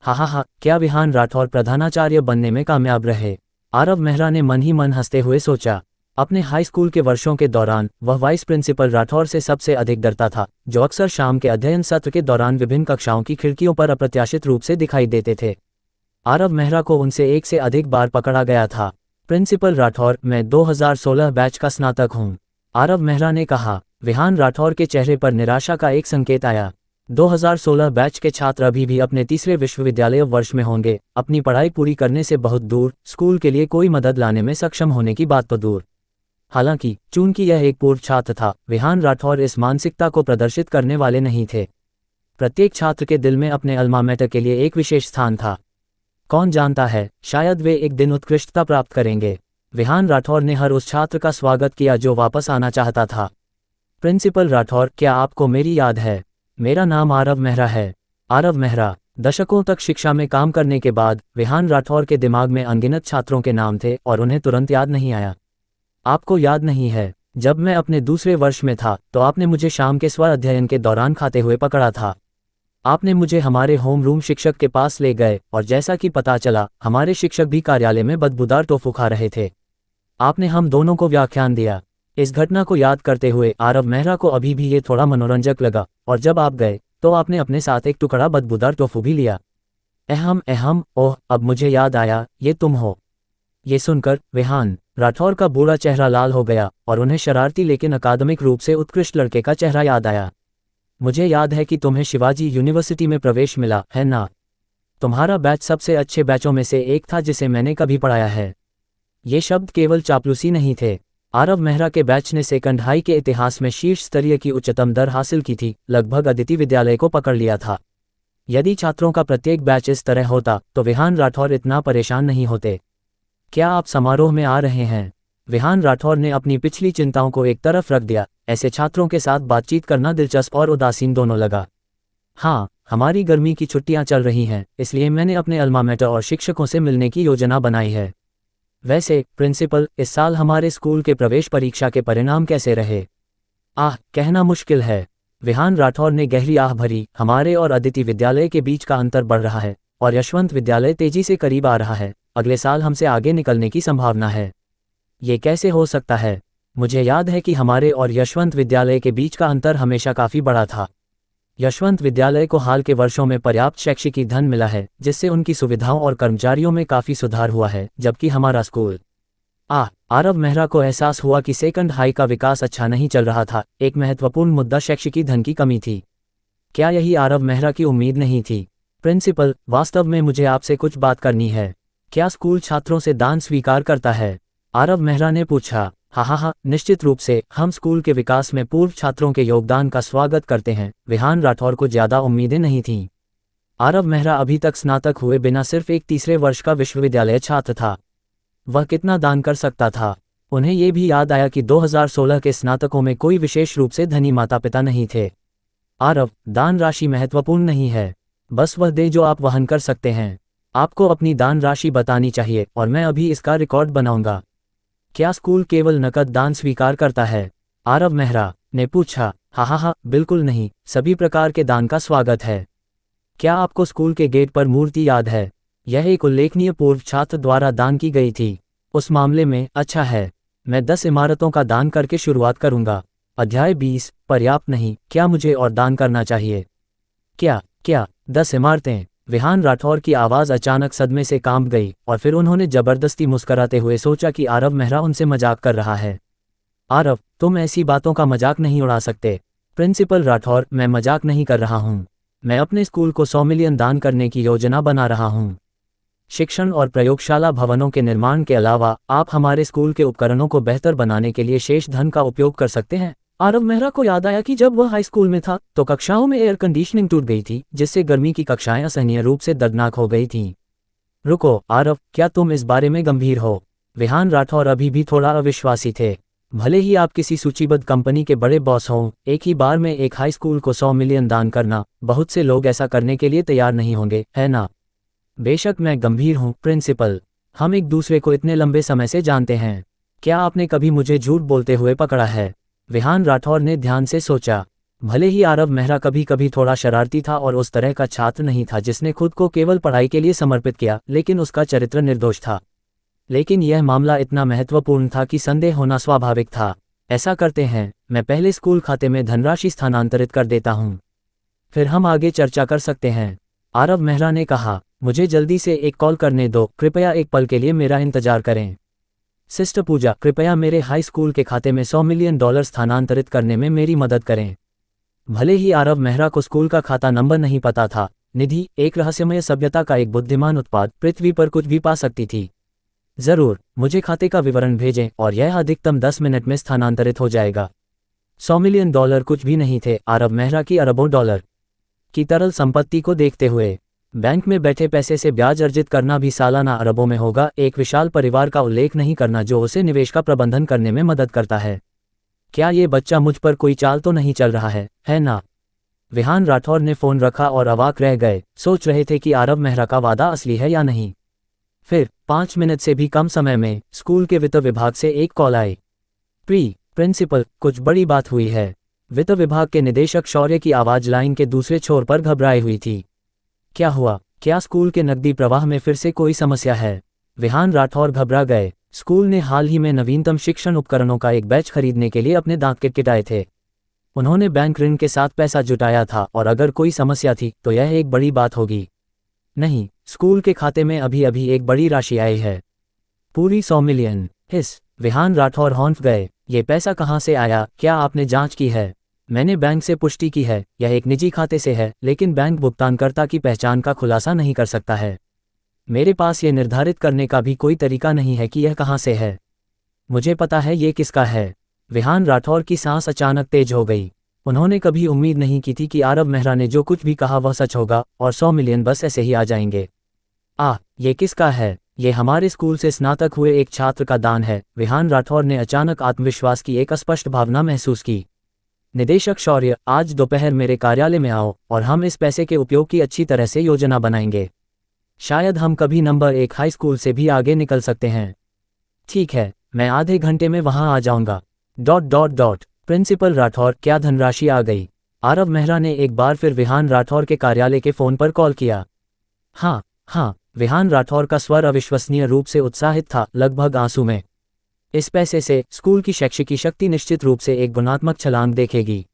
S1: हा, क्या विहान राठौर प्रधानाचार्य बनने में कामयाब रहे? आरव मेहरा ने मन ही मन हंसते हुए सोचा। अपने हाई स्कूल के वर्षों के दौरान वह वाइस प्रिंसिपल राठौर से सबसे अधिक डरता था, जो अक्सर शाम के अध्ययन सत्र के दौरान विभिन्न कक्षाओं की खिड़कियों पर अप्रत्याशित रूप से दिखाई देते थे। आरव मेहरा को उनसे एक से अधिक बार पकड़ा गया था। प्रिंसिपल राठौर, मैं 2016 बैच का स्नातक हूँ, आरव मेहरा ने कहा। विहान राठौर के चेहरे पर निराशा का एक संकेत आया। 2016 बैच के छात्र अभी भी अपने तीसरे विश्वविद्यालय वर्ष में होंगे, अपनी पढ़ाई पूरी करने से बहुत दूर, स्कूल के लिए कोई मदद लाने में सक्षम होने की बात तो दूर। हालांकि चूंकि यह एक पूर्व छात्र था, विहान राठौर इस मानसिकता को प्रदर्शित करने वाले नहीं थे। प्रत्येक छात्र के दिल में अपने अल्मा मैटर के लिए एक विशेष स्थान था। कौन जानता है, शायद वे एक दिन उत्कृष्टता प्राप्त करेंगे। विहान राठौर ने हर उस छात्र का स्वागत किया जो वापस आना चाहता था। प्रिंसिपल राठौर, क्या आपको मेरी याद है? मेरा नाम आरव मेहरा है। आरव मेहरा। दशकों तक शिक्षा में काम करने के बाद विहान राठौर के दिमाग में अनगिनत छात्रों के नाम थे और उन्हें तुरंत याद नहीं आया। आपको याद नहीं है, जब मैं अपने दूसरे वर्ष में था तो आपने मुझे शाम के स्व अध्ययन के दौरान खाते हुए पकड़ा था। आपने मुझे हमारे होम रूम शिक्षक के पास ले गए और जैसा कि पता चला, हमारे शिक्षक भी कार्यालय में बदबूदार टोफू खा रहे थे। आपने हम दोनों को व्याख्यान दिया। इस घटना को याद करते हुए आरव मेहरा को अभी भी ये थोड़ा मनोरंजक लगा, और जब आप गए तो आपने अपने साथ एक टुकड़ा बदबूदार टोफू भी लिया। अहम, ओह, अब मुझे याद आया, ये तुम हो। ये सुनकर विहान राठौर का बूढ़ा चेहरा लाल हो गया और उन्हें शरारती लेकिन अकादमिक रूप से उत्कृष्ट लड़के का चेहरा याद आया। मुझे याद है कि तुम्हें शिवाजी यूनिवर्सिटी में प्रवेश मिला है ना? तुम्हारा बैच सबसे अच्छे बैचों में से एक था जिसे मैंने कभी पढ़ाया है। ये शब्द केवल चापलूसी नहीं थे। आरव मेहरा के बैच ने सेकंड हाई के इतिहास में शीर्ष स्तरीय की उच्चतम दर हासिल की थी, लगभग अदिति विद्यालय को पकड़ लिया था। यदि छात्रों का प्रत्येक बैच इस तरह होता तो विहान राठौर इतना परेशान नहीं होते। क्या आप समारोह में आ रहे हैं? विहान राठौर ने अपनी पिछली चिंताओं को एक तरफ रख दिया। ऐसे छात्रों के साथ बातचीत करना दिलचस्प और उदासीन दोनों लगा। हाँ, हमारी गर्मी की छुट्टियां चल रही हैं, इसलिए मैंने अपने अल्मा मैटर और शिक्षकों से मिलने की योजना बनाई है। वैसे प्रिंसिपल, इस साल हमारे स्कूल के प्रवेश परीक्षा के परिणाम कैसे रहे? कहना मुश्किल है। विहान राठौर ने गहरी आह भरी। हमारे और अदिति विद्यालय के बीच का अंतर बढ़ रहा है और यशवंत विद्यालय तेजी से करीब आ रहा है। अगले साल हमसे आगे निकलने की संभावना है। ये कैसे हो सकता है? मुझे याद है कि हमारे और यशवंत विद्यालय के बीच का अंतर हमेशा काफ़ी बड़ा था। यशवंत विद्यालय को हाल के वर्षों में पर्याप्त शैक्षिक धन मिला है, जिससे उनकी सुविधाओं और कर्मचारियों में काफ़ी सुधार हुआ है, जबकि हमारा स्कूल आरव मेहरा को एहसास हुआ कि सेकंड हाई का विकास अच्छा नहीं चल रहा था। एक महत्वपूर्ण मुद्दा शैक्षिक धन की कमी थी। क्या यही आरव मेहरा की उम्मीद नहीं थी? प्रिंसिपल, वास्तव में मुझे आपसे कुछ बात करनी है। क्या स्कूल छात्रों से दान स्वीकार करता है? आरव मेहरा ने पूछा। हाँ, निश्चित रूप से। हम स्कूल के विकास में पूर्व छात्रों के योगदान का स्वागत करते हैं। विहान राठौर को ज़्यादा उम्मीदें नहीं थीं। आरव मेहरा अभी तक स्नातक हुए बिना सिर्फ एक तीसरे वर्ष का विश्वविद्यालय छात्र था। वह कितना दान कर सकता था? उन्हें ये भी याद आया कि 2016 के स्नातकों में कोई विशेष रूप से धनी माता पिता नहीं थे। आरव, दान राशि महत्वपूर्ण नहीं है, बस वह दे जो आप वहन कर सकते हैं। आपको अपनी दान राशि बतानी चाहिए और मैं अभी इसका रिकॉर्ड बनाऊंगा। क्या स्कूल केवल नकद दान स्वीकार करता है? आरव मेहरा ने पूछा। हाँ, बिल्कुल नहीं, सभी प्रकार के दान का स्वागत है। क्या आपको स्कूल के गेट पर मूर्ति याद है? यह एक उल्लेखनीय पूर्व छात्र द्वारा दान की गई थी। उस मामले में अच्छा है, मैं 10 इमारतों का दान करके शुरुआत करूंगा। अध्याय 20। पर्याप्त नहीं, क्या मुझे और दान करना चाहिए? क्या 10 इमारतें? विहान राठौर की आवाज़ अचानक सदमे से कांप गई और फिर उन्होंने जबरदस्ती मुस्कराते हुए सोचा कि आरव मेहरा उनसे मजाक कर रहा है। आरव, तुम ऐसी बातों का मजाक नहीं उड़ा सकते। प्रिंसिपल राठौर, मैं मजाक नहीं कर रहा हूँ। मैं अपने स्कूल को 100 मिलियन दान करने की योजना बना रहा हूँ। शिक्षण और प्रयोगशाला भवनों के निर्माण के अलावा आप हमारे स्कूल के उपकरणों को बेहतर बनाने के लिए शेष धन का उपयोग कर सकते हैं। आरव मेहरा को याद आया कि जब वह हाई स्कूल में था तो कक्षाओं में एयर कंडीशनिंग टूट गई थी, जिससे गर्मी की कक्षाएं असहनीय रूप से दर्दनाक हो गई थीं। रुको आरव, क्या तुम इस बारे में गंभीर हो? विहान राठौर अभी भी थोड़ा अविश्वासी थे। भले ही आप किसी सूचीबद्ध कंपनी के बड़े बॉस हों, एक ही बार में एक हाई स्कूल को 100 मिलियन दान करना, बहुत से लोग ऐसा करने के लिए तैयार नहीं होंगे, है ना? बेशक मैं गंभीर हूँ प्रिंसिपल। हम एक दूसरे को इतने लंबे समय से जानते हैं। क्या आपने कभी मुझे झूठ बोलते हुए पकड़ा है? विहान राठौर ने ध्यान से सोचा। भले ही आरव मेहरा कभी कभी थोड़ा शरारती था और उस तरह का छात्र नहीं था जिसने खुद को केवल पढ़ाई के लिए समर्पित किया, लेकिन उसका चरित्र निर्दोष था। लेकिन यह मामला इतना महत्वपूर्ण था कि संदेह होना स्वाभाविक था। ऐसा करते हैं, मैं पहले स्कूल खाते में धनराशि स्थानांतरित कर देता हूँ, फिर हम आगे चर्चा कर सकते हैं। आरव मेहरा ने कहा। मुझे जल्दी से एक कॉल करने दो, कृपया एक पल के लिए मेरा इंतजार करें। सिस्टर पूजा, कृपया मेरे हाई स्कूल के खाते में 100 मिलियन डॉलर स्थानांतरित करने में मेरी मदद करें। भले ही आरव मेहरा को स्कूल का खाता नंबर नहीं पता था, निधि, एक रहस्यमय सभ्यता का एक बुद्धिमान उत्पाद, पृथ्वी पर कुछ भी पा सकती थी। जरूर, मुझे खाते का विवरण भेजें और यह अधिकतम 10 मिनट में स्थानांतरित हो जाएगा। 100 मिलियन डॉलर कुछ भी नहीं थे आरव मेहरा की अरबों डॉलर की तरल संपत्ति को देखते हुए। बैंक में बैठे पैसे से ब्याज अर्जित करना भी सालाना अरबों में होगा, एक विशाल परिवार का उल्लेख नहीं करना जो उसे निवेश का प्रबंधन करने में मदद करता है। क्या ये बच्चा मुझ पर कोई चाल तो नहीं चल रहा है ना? विहान राठौर ने फ़ोन रखा और अवाक रह गए, सोच रहे थे कि आरव मेहरा का वादा असली है या नहीं। फिर 5 मिनट से भी कम समय में स्कूल के वित्त विभाग से एक कॉल आई। प्रिंसिपल, कुछ बड़ी बात हुई है। वित्त विभाग के निदेशक शौर्य की आवाज़ लाइन के दूसरे छोर पर घबराई हुई थी। क्या हुआ? क्या स्कूल के नकदी प्रवाह में फिर से कोई समस्या है? विहान राठौर घबरा गए। स्कूल ने हाल ही में नवीनतम शिक्षण उपकरणों का एक बैच खरीदने के लिए अपने दांत किटकिटाए थे। उन्होंने बैंक ऋण के साथ पैसा जुटाया था और अगर कोई समस्या थी तो यह एक बड़ी बात होगी। नहीं, स्कूल के खाते में अभी अभी एक बड़ी राशि आई है, पूरी 100 मिलियन। विहान राठौर हौंफ गए। ये पैसा कहाँ से आया? क्या आपने जांच की है? मैंने बैंक से पुष्टि की है, यह एक निजी खाते से है, लेकिन बैंक भुगतानकर्ता की पहचान का खुलासा नहीं कर सकता है। मेरे पास ये निर्धारित करने का भी कोई तरीका नहीं है कि यह कहाँ से है। मुझे पता है ये किसका है। विहान राठौर की सांस अचानक तेज हो गई। उन्होंने कभी उम्मीद नहीं की थी कि आरव मेहरा ने जो कुछ भी कहा वह सच होगा और 100 मिलियन बस ऐसे ही आ जाएंगे। ये किसका है? ये हमारे स्कूल से स्नातक हुए एक छात्र का दान है। विहान राठौर ने अचानक आत्मविश्वास की एक अस्पष्ट भावना महसूस की। निदेशक शौर्य, आज दोपहर मेरे कार्यालय में आओ और हम इस पैसे के उपयोग की अच्छी तरह से योजना बनाएंगे। शायद हम कभी नंबर 1 हाई स्कूल से भी आगे निकल सकते हैं। ठीक है, मैं आधे घंटे में वहां आ जाऊंगा। प्रिंसिपल राठौर, क्या धनराशि आ गई? आरव मेहरा ने एक बार फिर विहान राठौर के कार्यालय के फोन पर कॉल किया। हाँ, विहान राठौर का स्वर अविश्वसनीय रूप से उत्साहित था, लगभग आंसू में। इस पैसे से स्कूल की शैक्षिकी शक्ति निश्चित रूप से एक गुणात्मक छलांग देखेगी।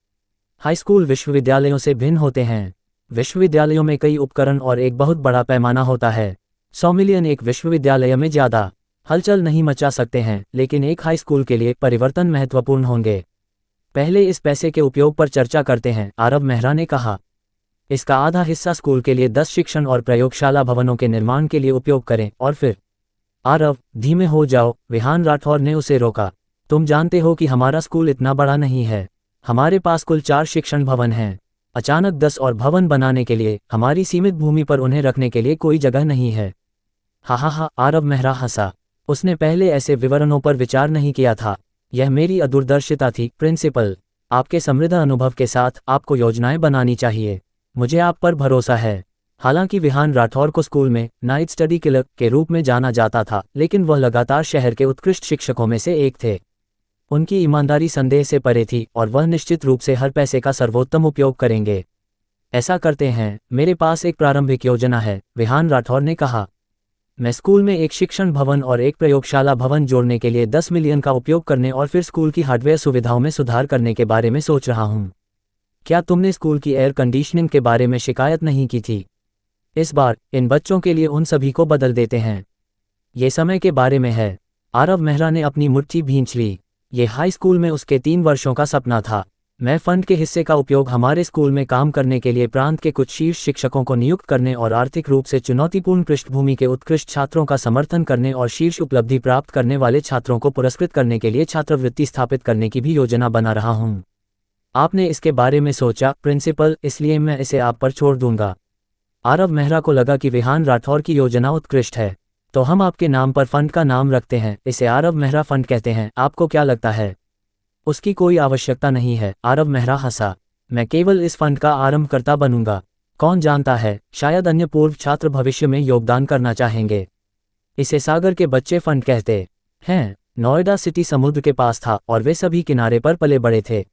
S1: हाई स्कूल विश्वविद्यालयों से भिन्न होते हैं। विश्वविद्यालयों में कई उपकरण और एक बहुत बड़ा पैमाना होता है। 100 मिलियन एक विश्वविद्यालय में ज़्यादा हलचल नहीं मचा सकते हैं, लेकिन एक हाई स्कूल के लिए परिवर्तन महत्वपूर्ण होंगे। पहले इस पैसे के उपयोग पर चर्चा करते हैं, आरव मेहरा ने कहा। इसका आधा हिस्सा स्कूल के लिए 10 शिक्षण और प्रयोगशाला भवनों के निर्माण के लिए उपयोग करें और फिर। आरव, धीमे हो जाओ, विहान राठौर ने उसे रोका। तुम जानते हो कि हमारा स्कूल इतना बड़ा नहीं है। हमारे पास कुल 4 शिक्षण भवन हैं। अचानक 10 और भवन बनाने के लिए हमारी सीमित भूमि पर उन्हें रखने के लिए कोई जगह नहीं है। हा, आरव मेहरा हंसा। उसने पहले ऐसे विवरणों पर विचार नहीं किया था। यह मेरी अदूरदर्शिता थी। प्रिंसिपल, आपके समृद्ध अनुभव के साथ आपको योजनाएं बनानी चाहिए। मुझे आप पर भरोसा है। हालांकि विहान राठौर को स्कूल में नाइट स्टडी किलर के रूप में जाना जाता था, लेकिन वह लगातार शहर के उत्कृष्ट शिक्षकों में से एक थे। उनकी ईमानदारी संदेह से परे थी और वह निश्चित रूप से हर पैसे का सर्वोत्तम उपयोग करेंगे। ऐसा करते हैं, मेरे पास एक प्रारंभिक योजना है, विहान राठौर ने कहा। मैं स्कूल में एक शिक्षण भवन और एक प्रयोगशाला भवन जोड़ने के लिए 10 मिलियन का उपयोग करने और फिर स्कूल की हार्डवेयर सुविधाओं में सुधार करने के बारे में सोच रहा हूँ। क्या तुमने स्कूल की एयर कंडीशनिंग के बारे में शिकायत नहीं की थी? इस बार इन बच्चों के लिए उन सभी को बदल देते हैं। ये समय के बारे में है। आरव मेहरा ने अपनी मुट्ठी भींच ली। ये हाई स्कूल में उसके 3 वर्षों का सपना था। मैं फंड के हिस्से का उपयोग हमारे स्कूल में काम करने के लिए प्रांत के कुछ शीर्ष शिक्षकों को नियुक्त करने और आर्थिक रूप से चुनौतीपूर्ण पृष्ठभूमि के उत्कृष्ट छात्रों का समर्थन करने और शीर्ष उपलब्धि प्राप्त करने वाले छात्रों को पुरस्कृत करने के लिए छात्रवृत्ति स्थापित करने की भी योजना बना रहा हूँ। आपने इसके बारे में सोचा? प्रिंसिपल, इसलिए मैं इसे आप पर छोड़ दूंगा। आरव मेहरा को लगा कि विहान राठौर की योजना उत्कृष्ट है। तो हम आपके नाम पर फंड का नाम रखते हैं। इसे आरव मेहरा फंड कहते हैं। आपको क्या लगता है? उसकी कोई आवश्यकता नहीं है, आरव मेहरा हंसा। मैं केवल इस फंड का आरंभकर्ता बनूंगा। कौन जानता है, शायद अन्य पूर्व छात्र भविष्य में योगदान करना चाहेंगे। इसे सागर के बच्चे फंड कहते हैं। नोएडा सिटी समुद्र के पास था और वे सभी किनारे पर पले बड़े थे।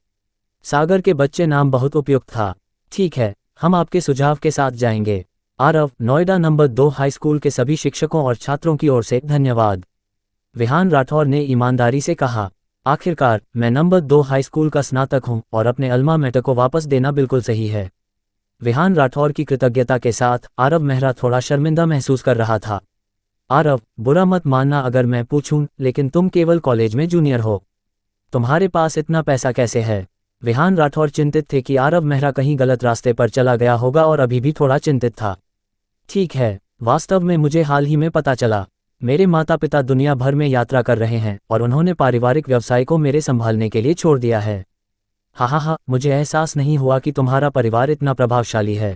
S1: सागर के बच्चे नाम बहुत उपयुक्त था। ठीक है, हम आपके सुझाव के साथ जाएंगे। Aarav, Noida number 2 high school के सभी शिक्षकों और छात्रों की ओर से धन्यवाद। विहान राठौर ने ईमानदारी से कहा। आखिरकार, मैं नंबर 2 हाई स्कूल का स्नातक हूं और अपने अल्मा मैटर को वापस देना बिल्कुल सही है। विहान राठौर की कृतज्ञता के साथ आरव मेहरा थोड़ा शर्मिंदा महसूस कर रहा था। आरव, बुरा मत मानना अगर मैं पूछूं, लेकिन तुम केवल कॉलेज में जूनियर हो। तुम्हारे पास इतना पैसा कैसे है? विहान राठौर चिंतित थे कि आरव मेहरा कहीं गलत रास्ते पर चला गया होगा और अभी भी थोड़ा चिंतित था। ठीक है, वास्तव में मुझे हाल ही में पता चला। मेरे माता पिता दुनिया भर में यात्रा कर रहे हैं और उन्होंने पारिवारिक व्यवसाय को मेरे संभालने के लिए छोड़ दिया है। हा, मुझे एहसास नहीं हुआ कि तुम्हारा परिवार इतना प्रभावशाली है।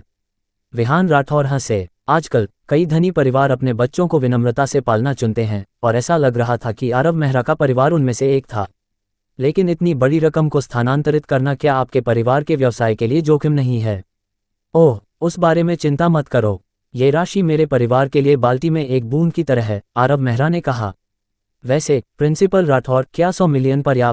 S1: विहान राठौर हंसे। आजकल कई धनी परिवार अपने बच्चों को विनम्रता से पालना चुनते हैं और ऐसा लग रहा था कि आरव मेहरा का परिवार उनमें से एक था। लेकिन इतनी बड़ी रकम को स्थानांतरित करना क्या आपके परिवार के व्यवसाय के लिए जोखिम नहीं है? ओह, उस बारे में चिंता मत करो। ये राशि मेरे परिवार के लिए बाल्टी में एक बूंद की तरह है, आरव मेहरा ने कहा। वैसे प्रिंसिपल राठौर, क्या 100 मिलियन पर्याप्त